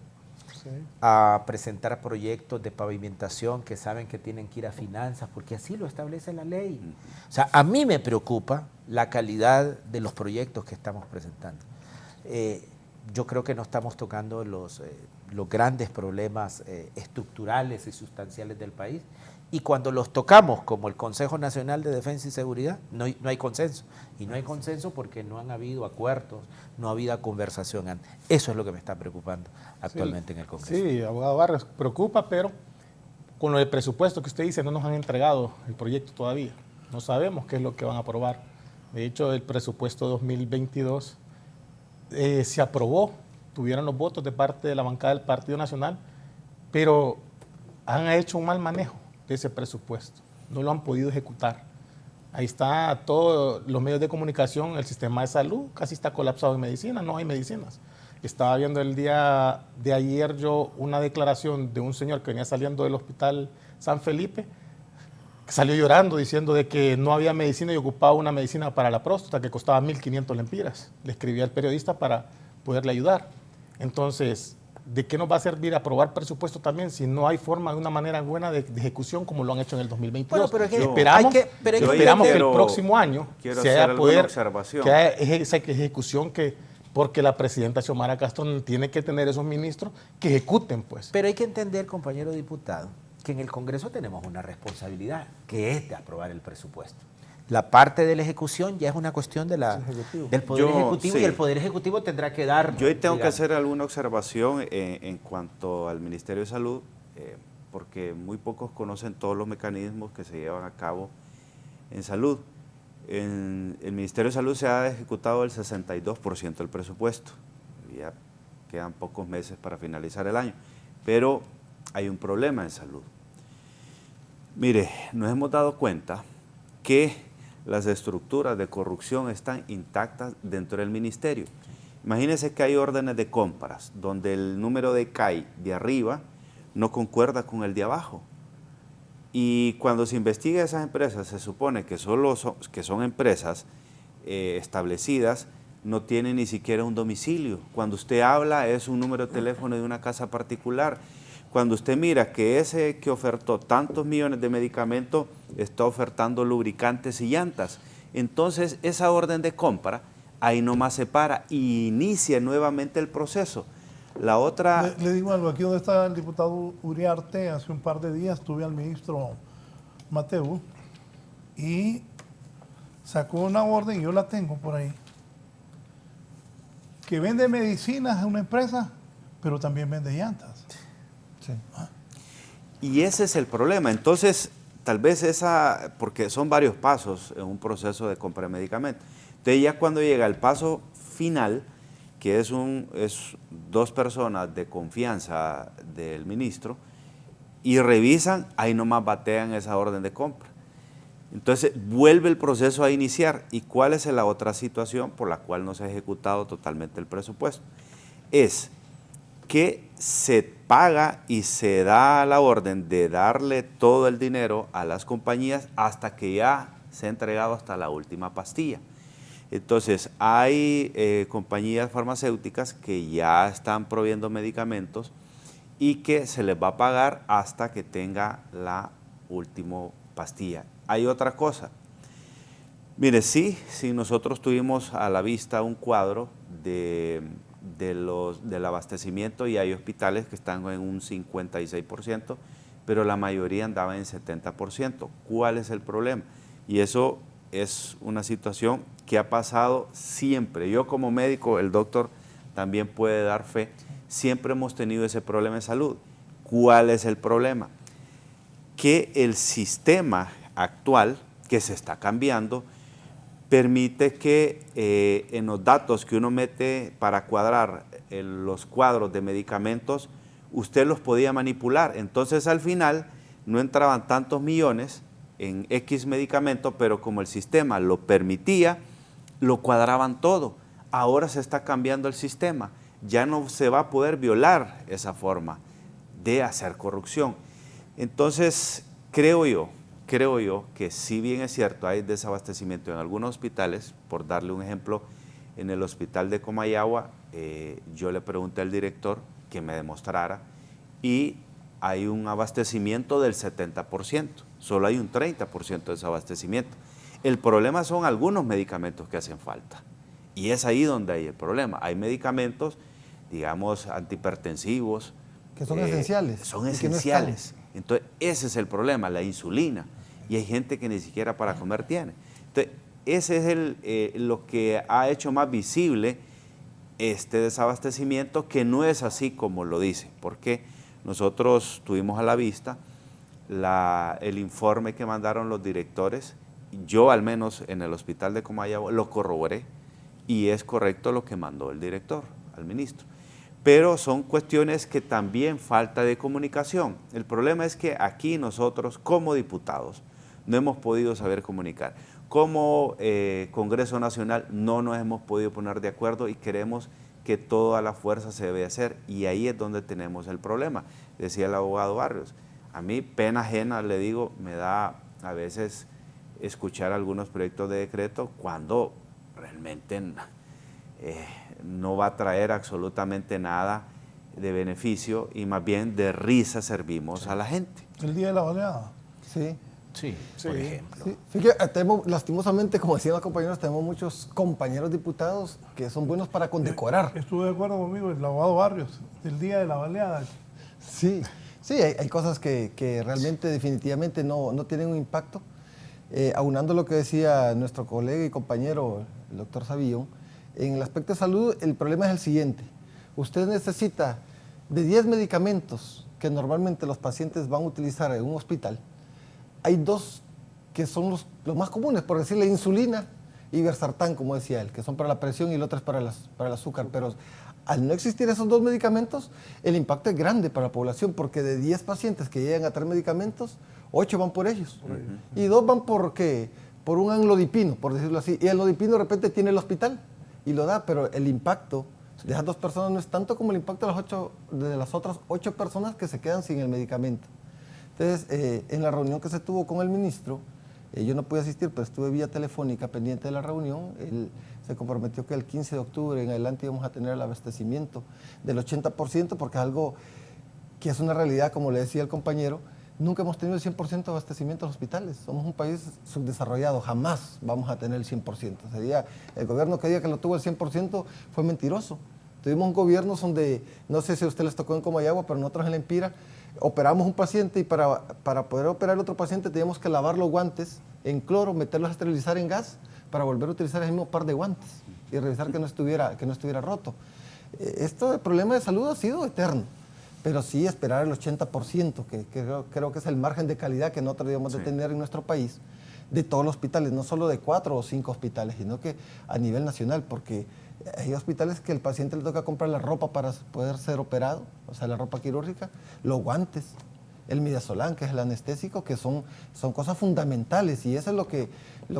a presentar proyectos de pavimentación que saben que tienen que ir a finanzas, porque así lo establece la ley. O sea, a mí me preocupa la calidad de los proyectos que estamos presentando. Yo creo que no estamos tocando los grandes problemas estructurales y sustanciales del país, y cuando los tocamos, como el Consejo Nacional de Defensa y Seguridad, no hay consenso. Y no hay consenso porque no han habido acuerdos, no ha habido conversación antes. Eso es lo que me está preocupando actualmente en el Congreso. Sí, abogado Barrios, preocupa, pero con lo del presupuesto que usted dice, no nos han entregado el proyecto todavía. No sabemos qué es lo que van a aprobar. De hecho, el presupuesto 2022 se aprobó, tuvieron los votos de parte de la bancada del Partido Nacional, pero han hecho un mal manejo de ese presupuesto, no lo han podido ejecutar. Ahí está todos los medios de comunicación, el sistema de salud casi está colapsado en medicina, no hay medicinas. Estaba viendo el día de ayer yo una declaración de un señor que venía saliendo del hospital San Felipe, que salió llorando diciendo de que no había medicina y ocupaba una medicina para la próstata que costaba 1.500 lempiras. Le escribí al periodista para poderle ayudar. Entonces, ¿de qué nos va a servir aprobar presupuesto también si no hay forma de una manera buena de ejecución como lo han hecho en el 2022? Bueno, pero es que esperamos que el próximo año se haya poder que haya esa ejecución porque la presidenta Xiomara Castro tiene que tener esos ministros que ejecuten, pues. Pero hay que entender, compañero diputado, que en el Congreso tenemos una responsabilidad, que es de aprobar el presupuesto. La parte de la ejecución ya es una cuestión del Poder Ejecutivo, sí. Y el Poder Ejecutivo tendrá que dar... Yo hoy tengo que hacer alguna observación en cuanto al Ministerio de Salud, porque muy pocos conocen todos los mecanismos que se llevan a cabo en salud. En el Ministerio de Salud se ha ejecutado el 62% del presupuesto. Ya quedan pocos meses para finalizar el año, pero hay un problema en salud. Mire, nos hemos dado cuenta que las estructuras de corrupción están intactas dentro del ministerio. Imagínense que hay órdenes de compras donde el número de CAI de arriba no concuerda con el de abajo. Y cuando se investiga esas empresas, se supone que son empresas establecidas, no tienen ni siquiera un domicilio. Cuando usted habla es un número de teléfono de una casa particular. Cuando usted mira que ese que ofertó tantos millones de medicamentos está ofertando lubricantes y llantas, entonces esa orden de compra ahí nomás se para y inicia nuevamente el proceso. La otra... Le digo algo, aquí donde está el diputado Uriarte, hace un par de días tuve al ministro Mateu y sacó una orden, yo la tengo por ahí, que vende medicinas a una empresa, pero también vende llantas. Sí. Y ese es el problema. Entonces, tal vez porque son varios pasos en un proceso de compra de medicamentos. Entonces, ya cuando llega el paso final, que es dos personas de confianza del ministro, y revisan, ahí nomás batean esa orden de compra. Entonces, vuelve el proceso a iniciar. ¿Y cuál es la otra situación por la cual no se ha ejecutado totalmente el presupuesto? Es que se paga y se da la orden de darle todo el dinero a las compañías hasta que ya se ha entregado hasta la última pastilla. Entonces, hay compañías farmacéuticas que ya están proveyendo medicamentos y que se les va a pagar hasta que tenga la última pastilla. Hay otra cosa. Mire, sí, nosotros tuvimos a la vista un cuadro del abastecimiento y hay hospitales que están en un 56%, pero la mayoría andaba en 70%. ¿Cuál es el problema? Y eso es una situación que ha pasado siempre. Yo como médico, el doctor también puede dar fe, siempre hemos tenido ese problema de salud. ¿Cuál es el problema? Que el sistema actual, que se está cambiando, permite que en los datos que uno mete para cuadrar los cuadros de medicamentos, usted los podía manipular. Entonces al final no entraban tantos millones en X medicamento, pero como el sistema lo permitía, lo cuadraban todo. Ahora se está cambiando el sistema. Ya no se va a poder violar esa forma de hacer corrupción. Entonces creo yo que si bien es cierto, hay desabastecimiento en algunos hospitales, por darle un ejemplo, en el hospital de Comayagua, yo le pregunté al director que me demostrara y hay un abastecimiento del 70%, solo hay un 30% de desabastecimiento. El problema son algunos medicamentos que hacen falta y es ahí donde hay el problema. Hay medicamentos, digamos, antihipertensivos. Que son esenciales. Son esenciales. Entonces, ese es el problema, la insulina. Y hay gente que ni siquiera para comer tiene. Entonces, ese es lo que ha hecho más visible este desabastecimiento, que no es así como lo dice, porque nosotros tuvimos a la vista el informe que mandaron los directores. Yo, al menos en el hospital de Comayagua, lo corroboré y es correcto lo que mandó el director al ministro. Pero son cuestiones que también falta de comunicación. El problema es que aquí nosotros, como diputados, no hemos podido saber comunicar. Como Congreso Nacional no nos hemos podido poner de acuerdo y queremos que toda la fuerza se debe hacer, y ahí es donde tenemos el problema. Decía el abogado Barrios, a mí pena ajena, le digo, me da a veces escuchar algunos proyectos de decreto cuando realmente no va a traer absolutamente nada de beneficio y más bien de risa servimos a la gente. El día de la baleada. Sí. Sí, por ejemplo. Sí. Fíjate, lastimosamente, como decían los compañeros, tenemos muchos compañeros diputados que son buenos para condecorar. Estuve de acuerdo conmigo, el abogado Barrios, el día de la baleada. Sí, sí, hay cosas que realmente, definitivamente no tienen un impacto. Aunando lo que decía nuestro colega y compañero, el doctor Savillón, en el aspecto de salud, el problema es el siguiente. Usted necesita de 10 medicamentos que normalmente los pacientes van a utilizar en un hospital, hay 2 que son los más comunes, por decirle insulina y Iversartán, como decía él, que son para la presión y el otro es para el azúcar. Pero al no existir esos 2 medicamentos, el impacto es grande para la población, porque de 10 pacientes que llegan a tener medicamentos, 8 van por ellos. Y 2 van por un anlodipino, por decirlo así. Y el anlodipino de repente tiene el hospital y lo da, pero el impacto de esas 2 personas no es tanto como el impacto de las otras 8 personas que se quedan sin el medicamento. Entonces, en la reunión que se tuvo con el ministro, yo no pude asistir, pero estuve vía telefónica pendiente de la reunión. Él se comprometió que el 15 de octubre en adelante íbamos a tener el abastecimiento del 80%, porque es algo que es una realidad, como le decía el compañero. Nunca hemos tenido el 100% de abastecimiento en los hospitales. Somos un país subdesarrollado, jamás vamos a tener el 100%. El gobierno que diga que lo tuvo el 100% fue mentiroso. Tuvimos un gobierno donde, no sé si a usted les tocó en Comayagua, pero nosotros en la Empira operamos un paciente y para poder operar otro paciente teníamos que lavar los guantes en cloro, meterlos a esterilizar en gas para volver a utilizar el mismo par de guantes y revisar que no estuviera roto. Este problema de salud ha sido eterno, pero sí esperar el 80%, que creo que es el margen de calidad que nosotros debemos de tener en nuestro país, de todos los hospitales, no solo de 4 o 5 hospitales, sino que a nivel nacional, porque hay hospitales que el paciente le toca comprar la ropa para poder ser operado, o sea, la ropa quirúrgica, los guantes, el midazolam, que es el anestésico, que son cosas fundamentales, y eso es lo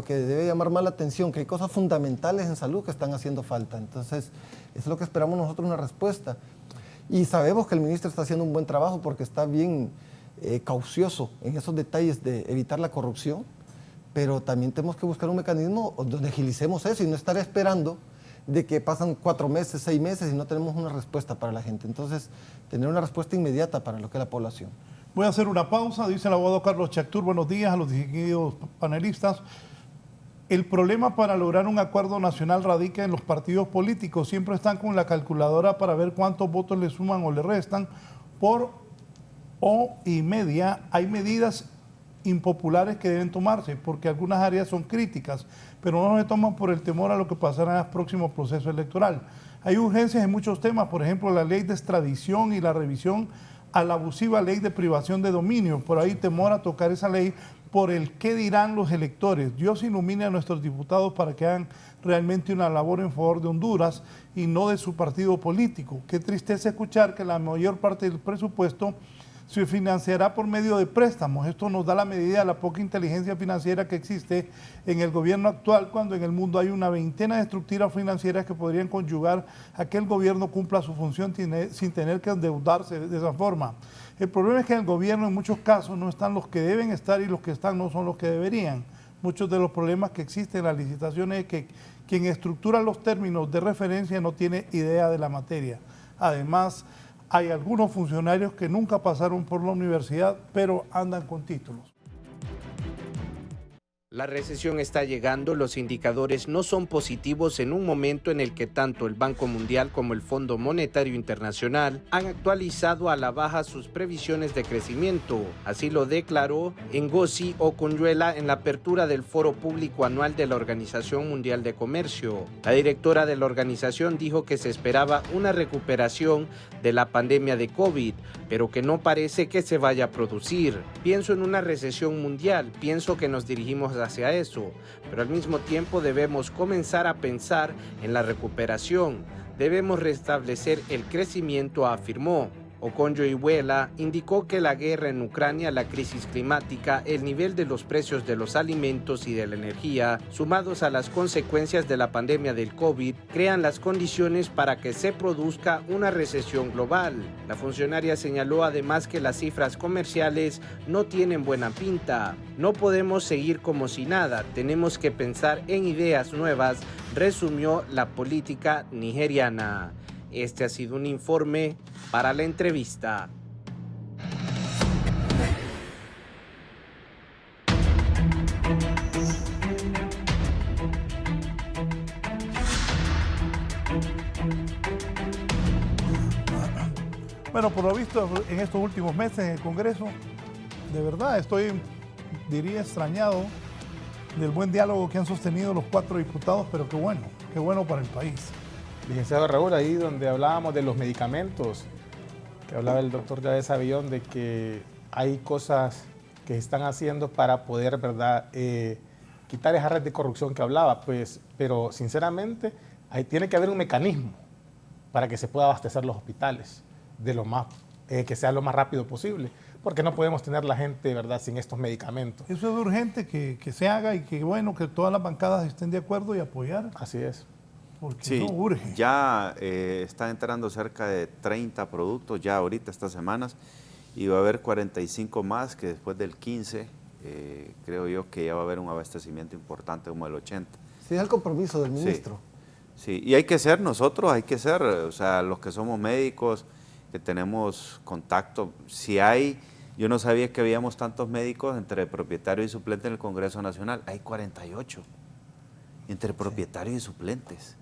que debe llamar más la atención, que hay cosas fundamentales en salud que están haciendo falta. Entonces, eso es lo que esperamos nosotros, una respuesta. Y sabemos que el ministro está haciendo un buen trabajo porque está bien caucioso en esos detalles de evitar la corrupción, pero también tenemos que buscar un mecanismo donde agilicemos eso y no estar esperando de que pasan 4 meses, 6 meses y no tenemos una respuesta para la gente. Entonces, tener una respuesta inmediata para lo que es la población. Voy a hacer una pausa, dice el abogado Carlos Chactur. Buenos días a los distinguidos panelistas. El problema para lograr un acuerdo nacional radica en los partidos políticos. Siempre están con la calculadora para ver cuántos votos le suman o le restan. Por O y media hay medidas impopulares que deben tomarse, porque algunas áreas son críticas, pero no se toman por el temor a lo que pasará en el próximo proceso electoral. Hay urgencias en muchos temas, por ejemplo, la ley de extradición y la revisión a la abusiva ley de privación de dominio. Por ahí temor a tocar esa ley por el qué dirán los electores. Dios ilumine a nuestros diputados para que hagan realmente una labor en favor de Honduras y no de su partido político. Qué tristeza escuchar que la mayor parte del presupuesto se financiará por medio de préstamos. Esto nos da la medida de la poca inteligencia financiera que existe en el gobierno actual, cuando en el mundo hay una veintena de estructuras financieras que podrían conyugar a que el gobierno cumpla su función sin tener que endeudarse de esa forma. El problema es que en el gobierno en muchos casos no están los que deben estar y los que están no son los que deberían. Muchos de los problemas que existen en las licitaciones es que quien estructura los términos de referencia no tiene idea de la materia. Además, Hay algunos funcionarios que nunca pasaron por la universidad, pero andan con títulos. La recesión está llegando, los indicadores no son positivos en un momento en el que tanto el Banco Mundial como el Fondo Monetario Internacional han actualizado a la baja sus previsiones de crecimiento. Así lo declaró Ngozi Okonjo-Iweala en la apertura del Foro Público Anual de la Organización Mundial de Comercio. La directora de la organización dijo que se esperaba una recuperación de la pandemia de COVID, pero que no parece que se vaya a producir. Pienso en una recesión mundial, pienso que nos dirigimos hacia eso, pero al mismo tiempo debemos comenzar a pensar en la recuperación. Debemos restablecer el crecimiento, afirmó. Okonjo-Iweala indicó que la guerra en Ucrania, la crisis climática, el nivel de los precios de los alimentos y de la energía, sumados a las consecuencias de la pandemia del COVID, crean las condiciones para que se produzca una recesión global. La funcionaria señaló además que las cifras comerciales no tienen buena pinta. No podemos seguir como si nada, tenemos que pensar en ideas nuevas, resumió la política nigeriana. Este ha sido un informe para La Entrevista. Bueno, por lo visto en estos últimos meses en el Congreso, de verdad diría extrañado del buen diálogo que han sostenido los 4 diputados, pero qué bueno para el país. Licenciado Raúl, ahí donde hablábamos de los medicamentos, que hablaba el doctor Yades Avillón de que hay cosas que se están haciendo para poder, ¿verdad?, quitar esa red de corrupción que hablaba, pues, pero sinceramente ahí tiene que haber un mecanismo para que se pueda abastecer los hospitales que sea lo más rápido posible, porque no podemos tener la gente, ¿verdad?, sin estos medicamentos. Eso es urgente que se haga y que que todas las bancadas estén de acuerdo y apoyar. Así es. Porque sí, no urge. Ya están entrando cerca de 30 productos ya ahorita estas semanas y va a haber 45 más que después del 15 creo yo que ya va a haber un abastecimiento importante como el 80. Sí, es el compromiso del ministro. Sí, y hay que ser nosotros, o sea, los que somos médicos, que tenemos contacto, yo no sabía que habíamos tantos médicos entre propietarios y suplentes en el Congreso Nacional, hay 48 entre propietarios y suplentes.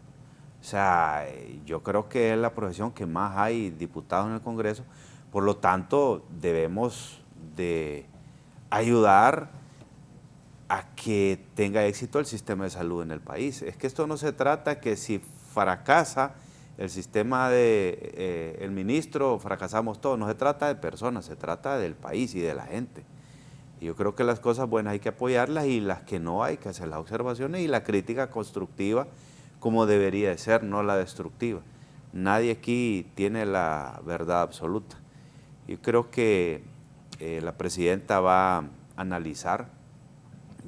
O sea, yo creo que es la profesión que más hay diputados en el Congreso, por lo tanto debemos de ayudar a que tenga éxito el sistema de salud en el país. Es que esto no se trata que si fracasa el sistema el ministro, fracasamos todos, no se trata de personas, se trata del país y de la gente. Y yo creo que las cosas buenas hay que apoyarlas y las que no hay que hacer las observaciones y la crítica constructiva como debería de ser, no la destructiva. Nadie aquí tiene la verdad absoluta. Yo creo que la presidenta va a analizar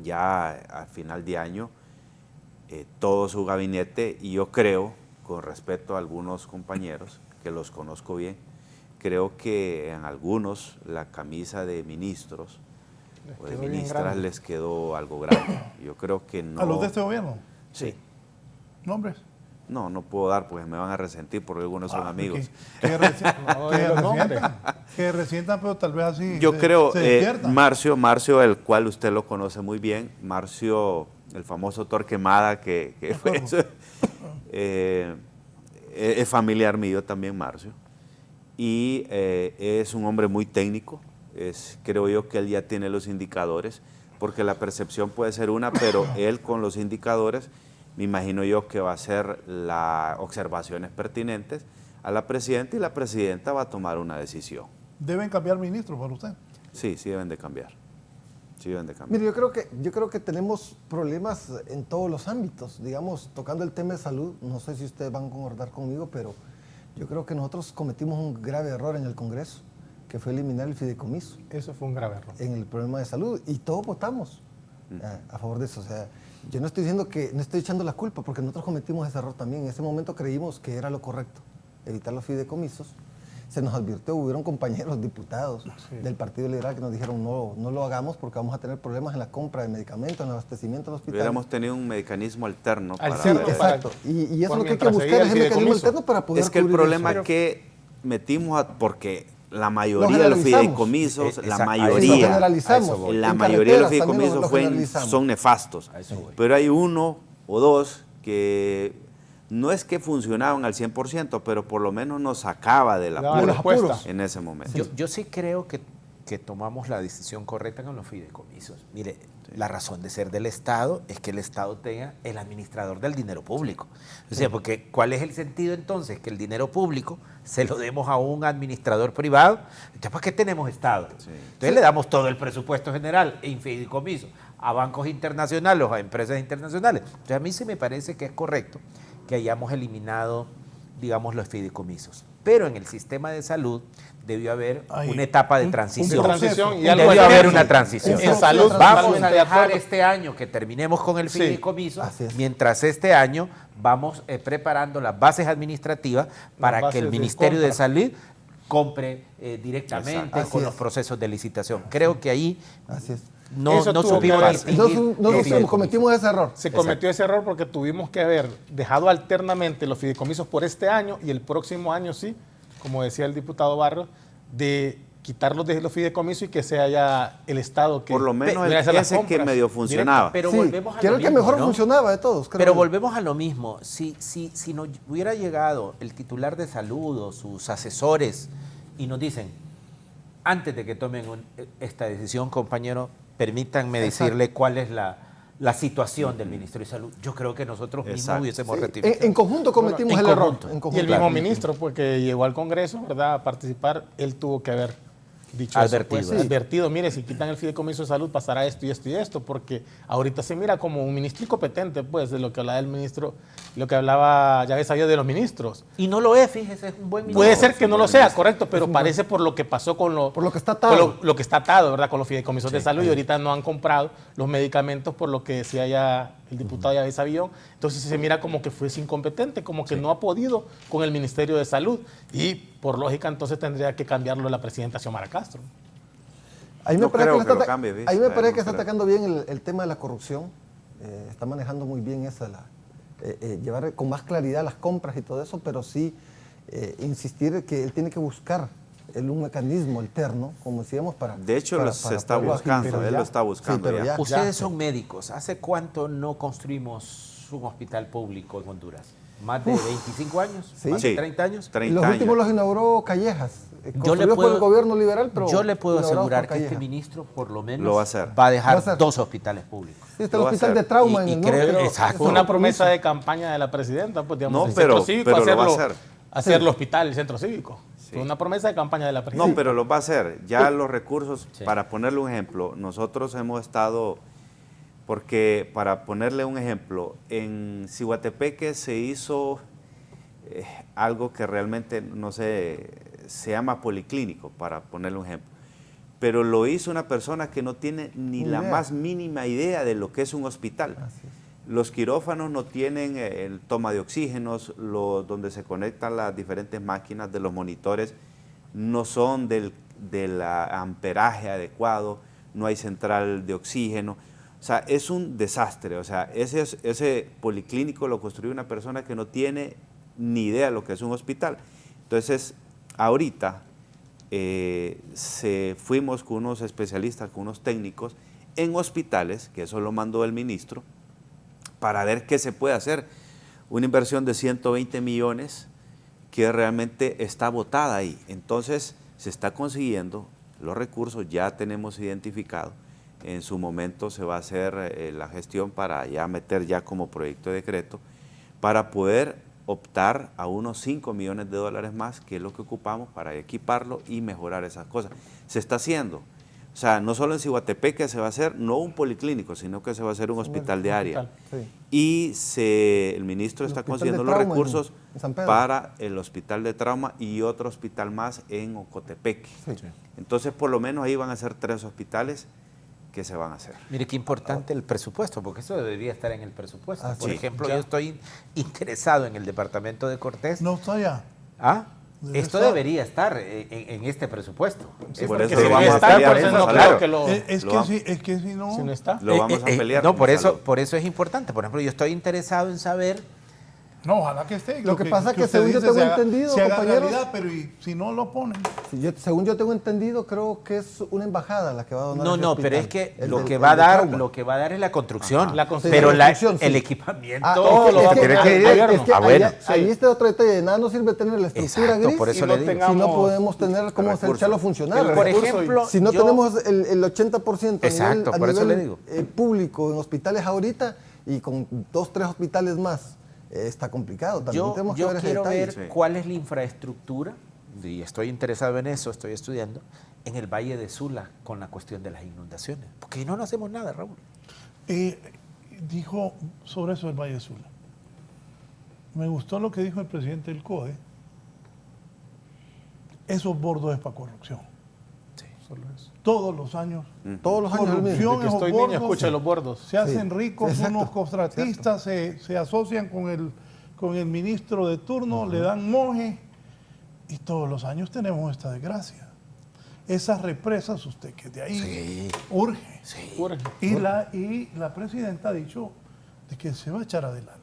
ya al final de año todo su gabinete y yo creo, con respeto a algunos compañeros, que los conozco bien, creo que en algunos la camisa de ministros o de ministras les quedó algo grande. Yo creo que no. ¿A los de este gobierno? Sí. ¿Nombres? No puedo dar porque me van a resentir porque algunos son amigos. Que resientan, pero tal vez así yo creo, se despiertan. Marcio, el cual usted lo conoce muy bien, Marcio, el famoso Torquemada, que fue eso, es familiar mío también, Marcio, y es un hombre muy técnico, creo yo que él ya tiene los indicadores, porque la percepción puede ser una, pero él con los indicadores, me imagino yo que va a hacer las observaciones pertinentes a la presidenta y la presidenta va a tomar una decisión. ¿Deben cambiar ministros para usted? Sí deben de cambiar. Sí deben de cambiar. Mire, yo creo que tenemos problemas en todos los ámbitos. Digamos, tocando el tema de salud, no sé si ustedes van a concordar conmigo, pero yo creo que nosotros cometimos un grave error en el Congreso, que fue eliminar el fideicomiso. Eso fue un grave error. En el problema de salud, y todos votamos a favor de eso. O sea, yo no estoy diciendo que, no estoy echando la culpa, porque nosotros cometimos ese error también. En ese momento creímos que era lo correcto, evitar los fideicomisos. Se nos advirtió, hubieron compañeros diputados del Partido Liberal que nos dijeron no lo hagamos porque vamos a tener problemas en la compra de medicamentos, en el abastecimiento del hospital. Hubiéramos tenido un mecanismo alterno. Exacto. Y eso es lo que hay que buscar, es el mecanismo alterno para poder Es que el problema es que metimos porque la mayoría de los fideicomisos, la generalizamos. mayoría de los fideicomisos son nefastos. Pero hay uno o dos que no es que funcionaban al 100%, pero por lo menos nos sacaba de la apuros en ese momento. Yo sí creo que tomamos la decisión correcta con los fideicomisos. Mire, la razón de ser del Estado es que el Estado tenga el administrador del dinero público. O sea, porque ¿cuál es el sentido entonces? Que el dinero público se lo demos a un administrador privado. Entonces, ¿para qué tenemos Estado? Entonces le damos todo el presupuesto general en fideicomiso a bancos internacionales o a empresas internacionales. Entonces, a mí sí me parece que es correcto que hayamos eliminado, digamos, los fideicomisos. Pero en el sistema de salud debió haber una etapa de transición. Debió haber una transición. En salud vamos a dejar este año que terminemos con el fideicomiso, mientras este año vamos preparando las bases administrativas para que el Ministerio de Salud compre directamente con los procesos de licitación. Creo que ahí no supimos distinguir. Cometimos ese error. Se cometió ese error porque tuvimos que haber dejado alternamente los fideicomisos por este año y el próximo año sí, como decía el diputado Barrios, de quitarlos de los fideicomisos y que sea ya el Estado que... Por lo menos ese que medio funcionaba. Pero volvemos a que era el que mejor funcionaba de todos. Pero volvemos a lo mismo. Si nos hubiera llegado el titular de salud o sus asesores y nos dicen, antes de que tomen esta decisión, compañero, permítanme decirle cuál es la situación del Ministerio de Salud. Yo creo que nosotros mismos hubiésemos rectificado. En conjunto cometimos el error. Y el mismo ministro, porque llegó al Congreso, ¿verdad?, a participar, él tuvo que haber dicho advertido, mire, si quitan el fideicomiso de salud pasará esto y esto y esto, porque ahorita se mira como un ministro incompetente, pues, de lo que hablaba el ministro, lo que hablaba Yávez Sabio de los ministros. Y no lo es, fíjese, es un buen ministro. Puede ser que no lo sea, correcto, pero parece por lo que pasó con lo que está atado. Lo que está atado, ¿verdad?, con los fideicomisos de salud, y ahorita no han comprado los medicamentos por lo que decía ya el diputado Yávez Sabio. Entonces se mira como que fue incompetente, como que no ha podido con el Ministerio de Salud, y por lógica entonces tendría que cambiarlo la presidenta Xiomara Castro. Ahí me parece que está atacando bien el tema de la corrupción, está manejando muy bien esa, llevar con más claridad las compras y todo eso, pero sí insistir que él tiene que buscar un mecanismo alterno, como decíamos, para... De hecho, se está buscando, él lo está buscando. Sí, ustedes son médicos. ¿Hace cuánto no construimos un hospital público en Honduras? ¿Más de 25 años? ¿Sí? ¿Más de 30 años? 30 los últimos años. los inauguró Callejas, construidos por el gobierno liberal, pero... Yo le puedo asegurar que este ministro, por lo menos, lo va a hacer. Va a dejar 2 hospitales públicos. Sí, está el hospital de trauma en el norte. Exacto. Fue una promesa de campaña de la presidenta, pues, digamos, no, pero lo va a hacer. Hacer el hospital, el centro cívico. Fue una promesa de campaña de la presidenta. No, pero lo va a hacer. Ya los recursos, para ponerle un ejemplo, nosotros hemos estado, porque para ponerle un ejemplo, en Ciguatepeque se hizo algo que realmente, no sé, se llama policlínico, para ponerle un ejemplo. Pero lo hizo una persona que no tiene ni la más mínima idea de lo que es un hospital. Los quirófanos no tienen el toma de oxígenos, donde se conectan las diferentes máquinas de los monitores, no son del amperaje adecuado, no hay central de oxígeno. O sea, es un desastre. O sea, ese policlínico lo construyó una persona que no tiene ni idea de lo que es un hospital. Entonces, ahorita fuimos con unos especialistas, con unos técnicos en hospitales, que eso lo mandó el ministro, para ver qué se puede hacer. Una inversión de 120 millones que realmente está botada ahí. Entonces, se está consiguiendo los recursos, ya tenemos identificado. En su momento se va a hacer la gestión para ya meter ya como proyecto de decreto, para poder optar a unos 5 millones de dólares más, que es lo que ocupamos para equiparlo y mejorar esas cosas. Se está haciendo. O sea, no solo en Ciguatepeque se va a hacer, no un policlínico, sino que se va a hacer un hospital de área. Y el ministro está consiguiendo los recursos para el hospital de trauma y otro hospital más en Ocotepeque. Entonces, por lo menos ahí van a ser 3 hospitales que se van a hacer. Mire, qué importante el presupuesto, porque eso debería estar en el presupuesto. Por ejemplo, yo estoy interesado en el departamento de Cortés. No está ya. ¿Ah? Esto debería estar en este presupuesto. Por eso lo vamos a pelear. Es que si no... Si no está. Lo vamos a pelear. No, por eso es importante. Por ejemplo, yo estoy interesado en saber No, ojalá que esté. Lo que pasa es que usted según yo dice tengo entendido, se haga compañeros, realidad, pero ¿y si no lo ponen? según yo tengo entendido, creo que es una embajada la que va a donar. No, ese no, hospital. pero es que El lo del- que el va a de dar, trauma. lo que va a dar es la construcción, La construcción. pero Sí, la construcción, el sí. equipamiento, todo lo va a tiene poner que el ir. gobierno. Es que bueno. ahí está otro detalle, nada nos sirve tener la estructura Exacto, gris por eso si le no digo. tengamos si no podemos tener cómo recursos. echarlo a funcionar. El Por recurso, ejemplo, Si no yo- tenemos el 80% Exacto, a por eso nivel le digo. público en hospitales ahorita y con 2, 3 hospitales más, está complicado. También tenemos que Yo ver ese quiero detalle. ver Sí. cuál es la infraestructura, y estoy interesado en eso, estoy estudiando, en el Valle de Sula con la cuestión de las inundaciones. Porque no hacemos nada, Raúl. Dijo sobre eso el Valle de Sula. Me gustó lo que dijo el presidente del CODE. Esos bordos es para corrupción. Solo eso. Todos los años. Todos los años el mismo. Corrupción, Desde que esos estoy niño, bordos escucha los bordos. Se hacen Sí, ricos exacto, unos contratistas, se asocian con el ministro de turno, le dan moje y todos los años tenemos esta desgracia. Esas represas, usted que de ahí Sí. urge. Urge. Y la presidenta ha dicho de que se va a echar adelante.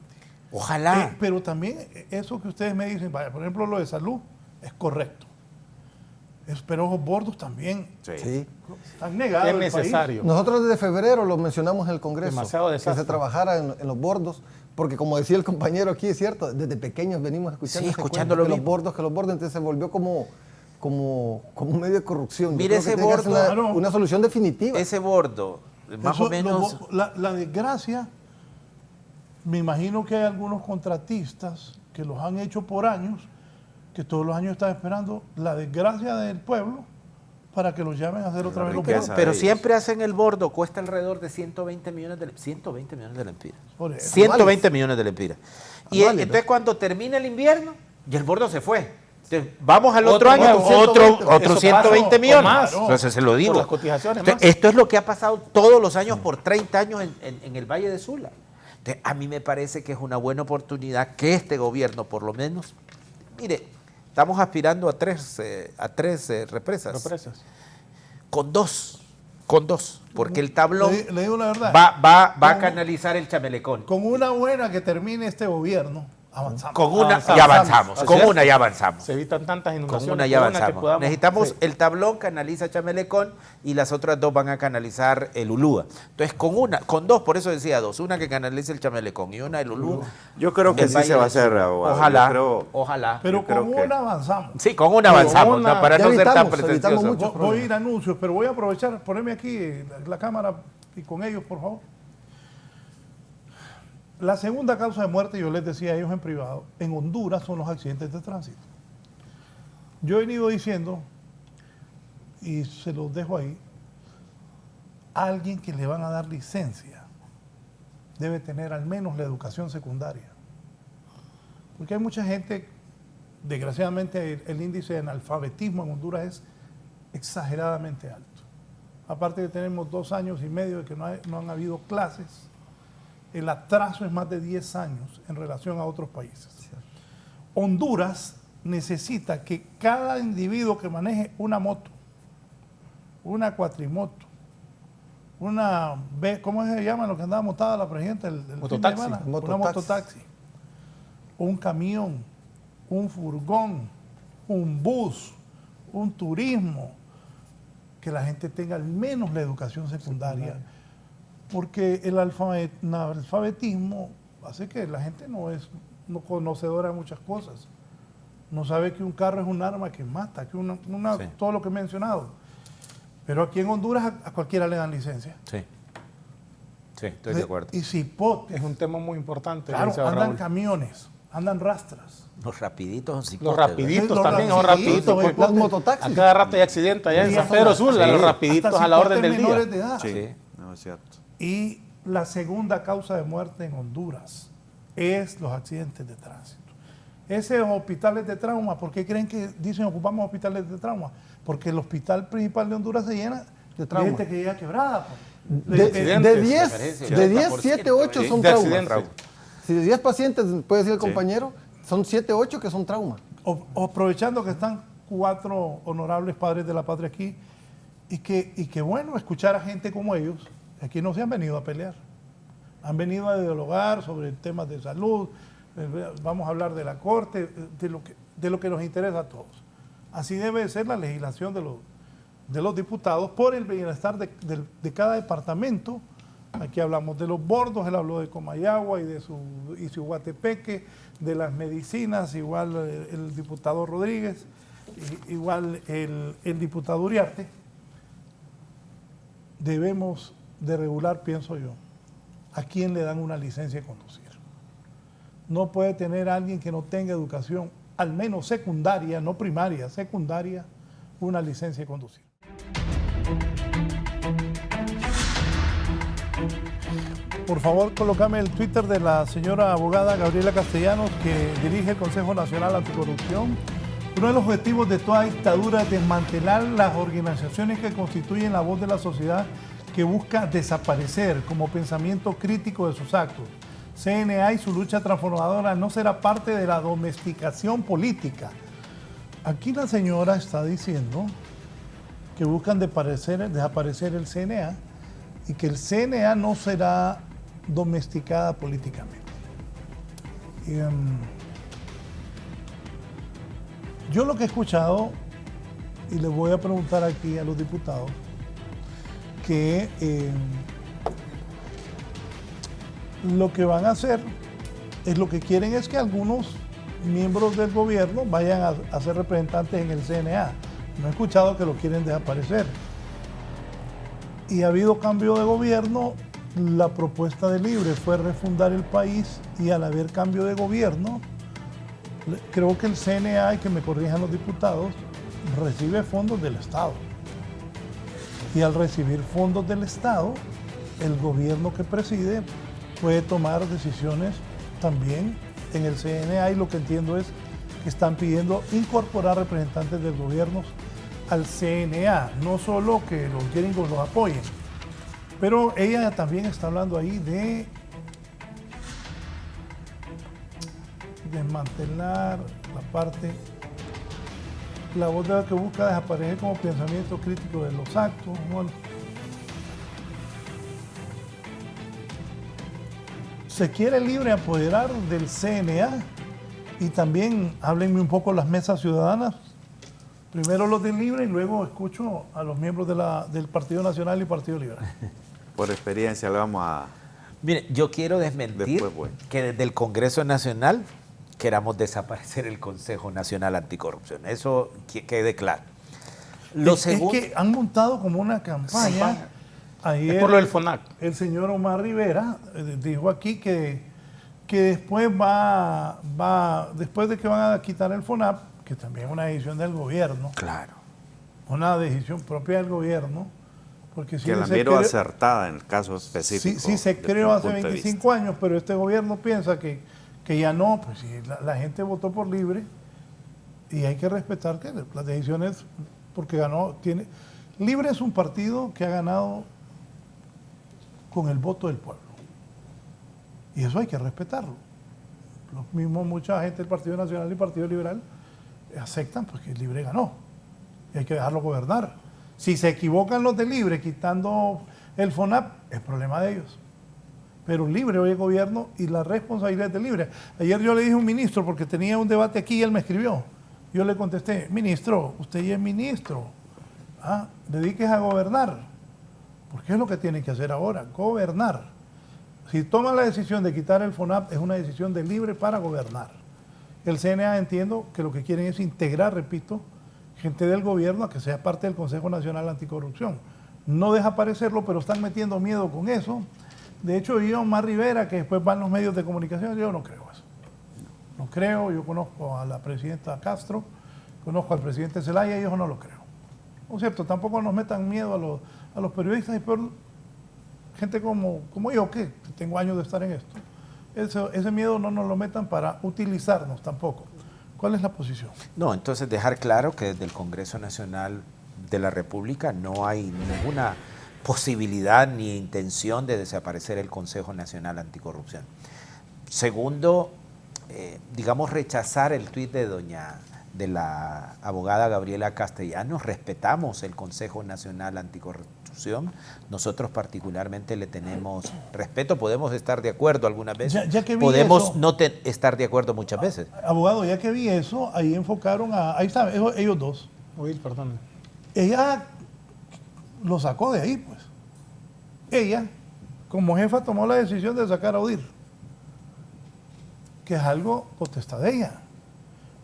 Ojalá. Pero también eso que ustedes me dicen, vaya, por ejemplo, lo de salud es correcto. Pero ojos bordos también Sí. están negados. Es el país. necesario. Nosotros desde febrero lo mencionamos en el Congreso, Demasiado que desastre. se trabajara en los bordos, porque como decía el compañero aquí, es cierto, desde pequeños venimos escuchando, Sí, ese escuchando cuento, lo que mismo. los bordos, entonces se volvió como un medio de corrupción. Yo Mire creo que ese tiene que ser bordo. una solución definitiva. Ese bordo, más Eso, o menos... la desgracia, me imagino que hay algunos contratistas que los han hecho por años, que todos los años están esperando la desgracia del pueblo para que los llamen a hacer otra vez los riqueza. bordos. Pero ellos. siempre hacen el bordo, cuesta alrededor de 120 millones de lempiras. Por eso. 120 millones de lempiras. Y Anuales, entonces cuando termina el invierno, y el bordo se fue. Entonces, vamos al otro Otro año, nuevo, otro eso 120 pasó, millones. o más. Entonces se lo digo. Por las cotizaciones, Entonces, más. esto es lo que ha pasado todos los años por 30 años en el Valle de Sula. Entonces, a mí me parece que es una buena oportunidad que este gobierno, por lo menos, mire, estamos aspirando a tres represas. Represas. Con dos, porque el tablón Le digo la verdad. va a Con- canalizar el chamelecón. Con una buena que termine este gobierno, avanzamos. Con una Avanzamos. ya avanzamos, Así con es. una ya avanzamos. Se evitan tantas Con inundaciones. una ya que avanzamos. podamos- Necesitamos Sí. el tablón canaliza Chamelecón y las otras dos van a canalizar el Ulúa. Entonces con dos, por eso decía dos, una que canalice el Chamelecón y una el Ulúa. Yo creo que El sí Valle se va a de hacer, Sula. abogado. Ojalá, Yo creo- ojalá. Pero yo creo con que- una avanzamos. Sí, con una avanzamos, una- ¿no? Para ya no ser tan evitamos pretencioso. mucho. Voy a ir a anuncios, pero voy a aprovechar, ponerme aquí la cámara y con ellos, por favor. La segunda causa de muerte, yo les decía a ellos en privado, en Honduras son los accidentes de tránsito. Yo he venido diciendo, y se los dejo ahí, alguien que le van a dar licencia debe tener al menos la educación secundaria. Porque hay mucha gente, desgraciadamente el índice de analfabetismo en Honduras es exageradamente alto. Aparte que tenemos 2 años y medio de que no han habido clases, el atraso es más de 10 años en relación a otros países. Honduras necesita que cada individuo que maneje una moto, una cuatrimoto, ¿cómo se llama lo que andaba montada la presidenta? El fin de Mototaxi. semana? Una Mototaxi. mototaxi. Un camión, un furgón, un bus, un turismo, que la gente tenga al menos la educación secundaria, porque el analfabetismo hace que la gente no es conocedora de muchas cosas. No sabe que un carro es un arma que mata, que Sí. todo lo que he mencionado. Pero aquí en Honduras a cualquiera le dan licencia. Sí, sí, estoy de acuerdo. Y cipotes, Es un tema muy importante. claro, licenciado andan Raúl. camiones, andan rastras. Los rapiditos son Los cipotes, rapiditos Los también, los rapiditos, rapiditos. Las mototaxis. A cada rato hay accidentes allá en Sí, San Pedro Sula, sí. los rapiditos Hasta a la orden cipotes del día. menores de edad. Sí, Sí. no es cierto. Y la segunda causa de muerte en Honduras es los accidentes de tránsito. Esos hospitales de trauma, ¿por qué creen que dicen ocupamos hospitales de trauma? Porque el hospital principal de Honduras se llena de trauma. gente que llega quebrada. De accidentes, 10, referencia, de 10, 80%, 7, 8 sí, son de traumas. accidentes. Si de 10 pacientes, puede decir el compañero, son 7, 8 que son trauma. Aprovechando que están 4 honorables padres de la patria aquí, y que bueno, escuchar a gente como ellos, aquí no se han venido a pelear. Han venido a dialogar sobre temas de salud, Vamos a hablar de la Corte, de lo que nos interesa a todos. Así debe ser la legislación de los diputados por el bienestar de cada departamento. Aquí hablamos de los bordos, él habló de Comayagua y de Iziguatepeque, de las medicinas, igual el diputado Rodríguez, igual el diputado Uriarte. Debemos de regular, pienso yo, a quién le dan una licencia de conducir. No puede tener alguien que no tenga educación, al menos secundaria, no primaria, secundaria, una licencia de conducir. Por favor, colócame el Twitter de la señora abogada Gabriela Castellanos, que dirige el Consejo Nacional Anticorrupción. Uno de los objetivos de toda dictadura es desmantelar las organizaciones que constituyen la voz de la sociedad, que busca desaparecer como pensamiento crítico de sus actos. CNA y su lucha transformadora no será parte de la domesticación política. Aquí la señora está diciendo que buscan desaparecer el CNA y que el CNA no será domesticada políticamente. Yo lo que he escuchado, y les voy a preguntar aquí a los diputados, que lo que van a hacer es lo que quieren es que algunos miembros del gobierno vayan a ser representantes en el CNA. No he escuchado que lo quieren desaparecer. Y ha habido cambio de gobierno. La propuesta de Libre fue refundar el país y al haber cambio de gobierno, creo que el CNA, y que me corrijan los diputados, recibe fondos del Estado. Y al recibir fondos del Estado, el gobierno que preside puede tomar decisiones también en el CNA, y lo que entiendo es que están pidiendo incorporar representantes del gobierno al CNA, no solo que los gringos los apoyen, pero ella también está hablando ahí de desmantelar la parte, la voz de la que busca desaparecer como pensamiento crítico de los actos. Bueno, se quiere Libre apoderar del CNA, y también háblenme un poco las mesas ciudadanas. Primero los de Libre y luego escucho a los miembros del Partido Nacional y Partido Liberal. Por experiencia le vamos a... Mire, yo quiero desmentir que desde el Congreso Nacional queramos desaparecer el Consejo Nacional Anticorrupción. Eso quede claro. Es que han montado como una campaña. Ayer, es por lo del FONAC. El señor Omar Rivera dijo aquí que después después de que van a quitar el FONAP, que también es una decisión del gobierno. Claro. Una decisión propia del gobierno. Porque que la miro acertada en el caso específico. Sí, se creó hace 25 años, pero este gobierno piensa que ya no, pues si la gente votó por Libre, y hay que respetar que las decisiones, porque ganó, Libre es un partido que ha ganado con el voto del pueblo. Y eso hay que respetarlo. Los mismos, mucha gente del Partido Nacional y Partido Liberal aceptan porque Libre ganó. Y hay que dejarlo gobernar. Si se equivocan los de Libre quitando el FONAP, es problema de ellos. Pero Libre hoy es gobierno y la responsabilidad es de Libre. Ayer yo le dije a un ministro, porque tenía un debate aquí y él me escribió. Yo le contesté, ministro, usted ya es ministro. Dedíquese a gobernar. Porque es lo que tiene que hacer ahora, gobernar. Si toman la decisión de quitar el FONAP, es una decisión de Libre para gobernar. El CNA, entiendo que lo que quieren es integrar, repito, gente del gobierno a que sea parte del Consejo Nacional Anticorrupción. No desaparecerlo, pero están metiendo miedo con eso. De hecho, Omar Rivera, que después van los medios de comunicación, yo no creo eso. No creo, yo conozco a la presidenta Castro, conozco al presidente Zelaya, y yo no lo creo. ¿No es cierto? Tampoco nos metan miedo a los periodistas y por gente como yo, que tengo años de estar en esto. Ese miedo no nos lo metan para utilizarnos tampoco. ¿Cuál es la posición? No, entonces dejar claro que desde el Congreso Nacional de la República no hay ninguna posibilidad ni intención de desaparecer el Consejo Nacional Anticorrupción. Segundo, digamos, rechazar el tuit de doña de la abogada Gabriela Castellanos, respetamos el Consejo Nacional Anticorrupción, nosotros particularmente le tenemos respeto, podemos estar de acuerdo algunas veces, ya que vi podemos eso, no estar de acuerdo muchas veces. Abogado, ya que vi eso, ahí enfocaron ahí está, ellos dos. Oír, perdón. Ella lo sacó de ahí, pues. Ella, como jefa, tomó la decisión de sacar a Odir, que es algo potestad de ella.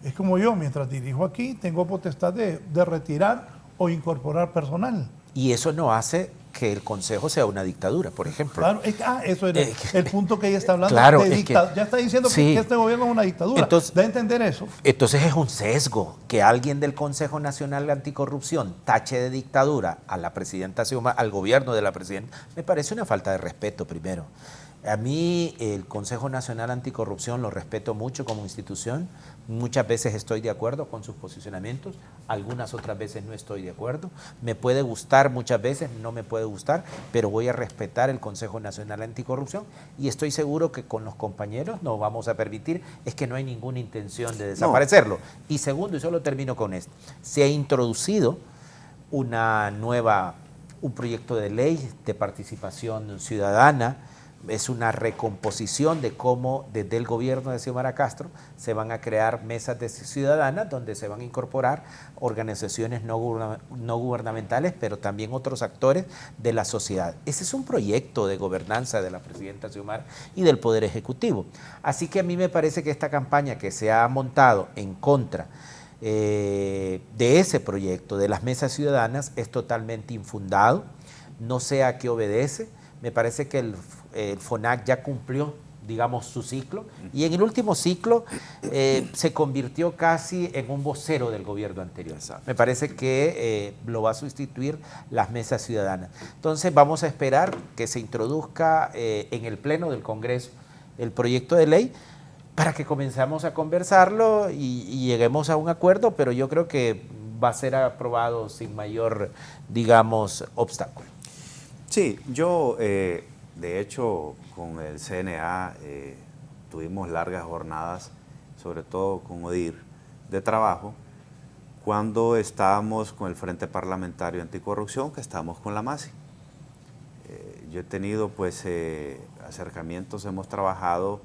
Es como yo, mientras dirijo aquí, tengo potestad de retirar o incorporar personal. Y eso no hace que el Consejo sea una dictadura, por ejemplo. Claro, eso era el punto que ella está hablando. Claro, ya está diciendo sí, que este gobierno es una dictadura. Entonces, ¿da a entender eso? Entonces es un sesgo que alguien del Consejo Nacional Anticorrupción tache de dictadura a la presidenta Xiomara, al gobierno de la presidenta. Me parece una falta de respeto, primero. A mí el Consejo Nacional Anticorrupción lo respeto mucho como institución, muchas veces estoy de acuerdo con sus posicionamientos, algunas otras veces no estoy de acuerdo, me puede gustar muchas veces, no me puede gustar, pero voy a respetar el Consejo Nacional Anticorrupción y estoy seguro que con los compañeros no vamos a permitir, es que no hay ninguna intención de desaparecerlo. No. Y segundo, y solo termino con esto, se ha introducido un proyecto de ley de participación ciudadana. Es una recomposición de cómo desde el gobierno de Xiomara Castro se van a crear mesas de ciudadanas donde se van a incorporar organizaciones no gubernamentales, pero también otros actores de la sociedad. Ese es un proyecto de gobernanza de la presidenta Xiomara y del Poder Ejecutivo. Así que a mí me parece que esta campaña que se ha montado en contra de ese proyecto de las mesas ciudadanas es totalmente infundado, no sé a qué obedece. Me parece que el FONAC ya cumplió, digamos, su ciclo y en el último ciclo se convirtió casi en un vocero del gobierno anterior. Me parece que lo va a sustituir las mesas ciudadanas. Entonces vamos a esperar que se introduzca en el Pleno del Congreso el proyecto de ley para que comencemos a conversarlo y lleguemos a un acuerdo, pero yo creo que va a ser aprobado sin mayor, digamos, obstáculo. Sí, yo de hecho con el CNA tuvimos largas jornadas, sobre todo con ODIR, de trabajo, cuando estábamos con el Frente Parlamentario Anticorrupción, que estábamos con la MASI. Yo he tenido pues acercamientos, hemos trabajado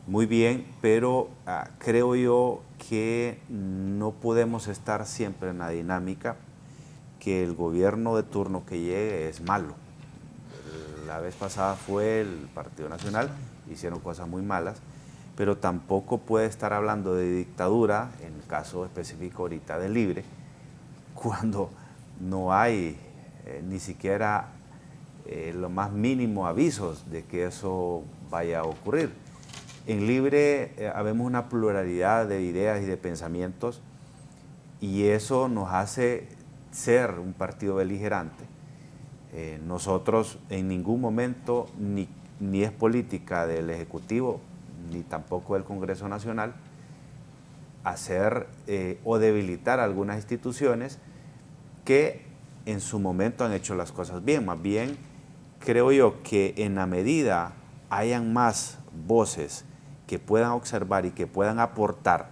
muy bien, pero creo yo que no podemos estar siempre en la dinámica que el gobierno de turno que llegue es malo. La vez pasada fue el Partido Nacional, hicieron cosas muy malas, pero tampoco puede estar hablando de dictadura, en el caso específico ahorita de Libre, cuando no hay ni siquiera lo más mínimo avisos de que eso vaya a ocurrir. En Libre habemos una pluralidad de ideas y de pensamientos y eso nos hace ser un partido beligerante. Nosotros en ningún momento, ni es política del Ejecutivo, ni tampoco del Congreso Nacional, hacer o debilitar algunas instituciones que en su momento han hecho las cosas bien. Más bien, creo yo que en la medida hayan más voces que puedan observar y que puedan aportar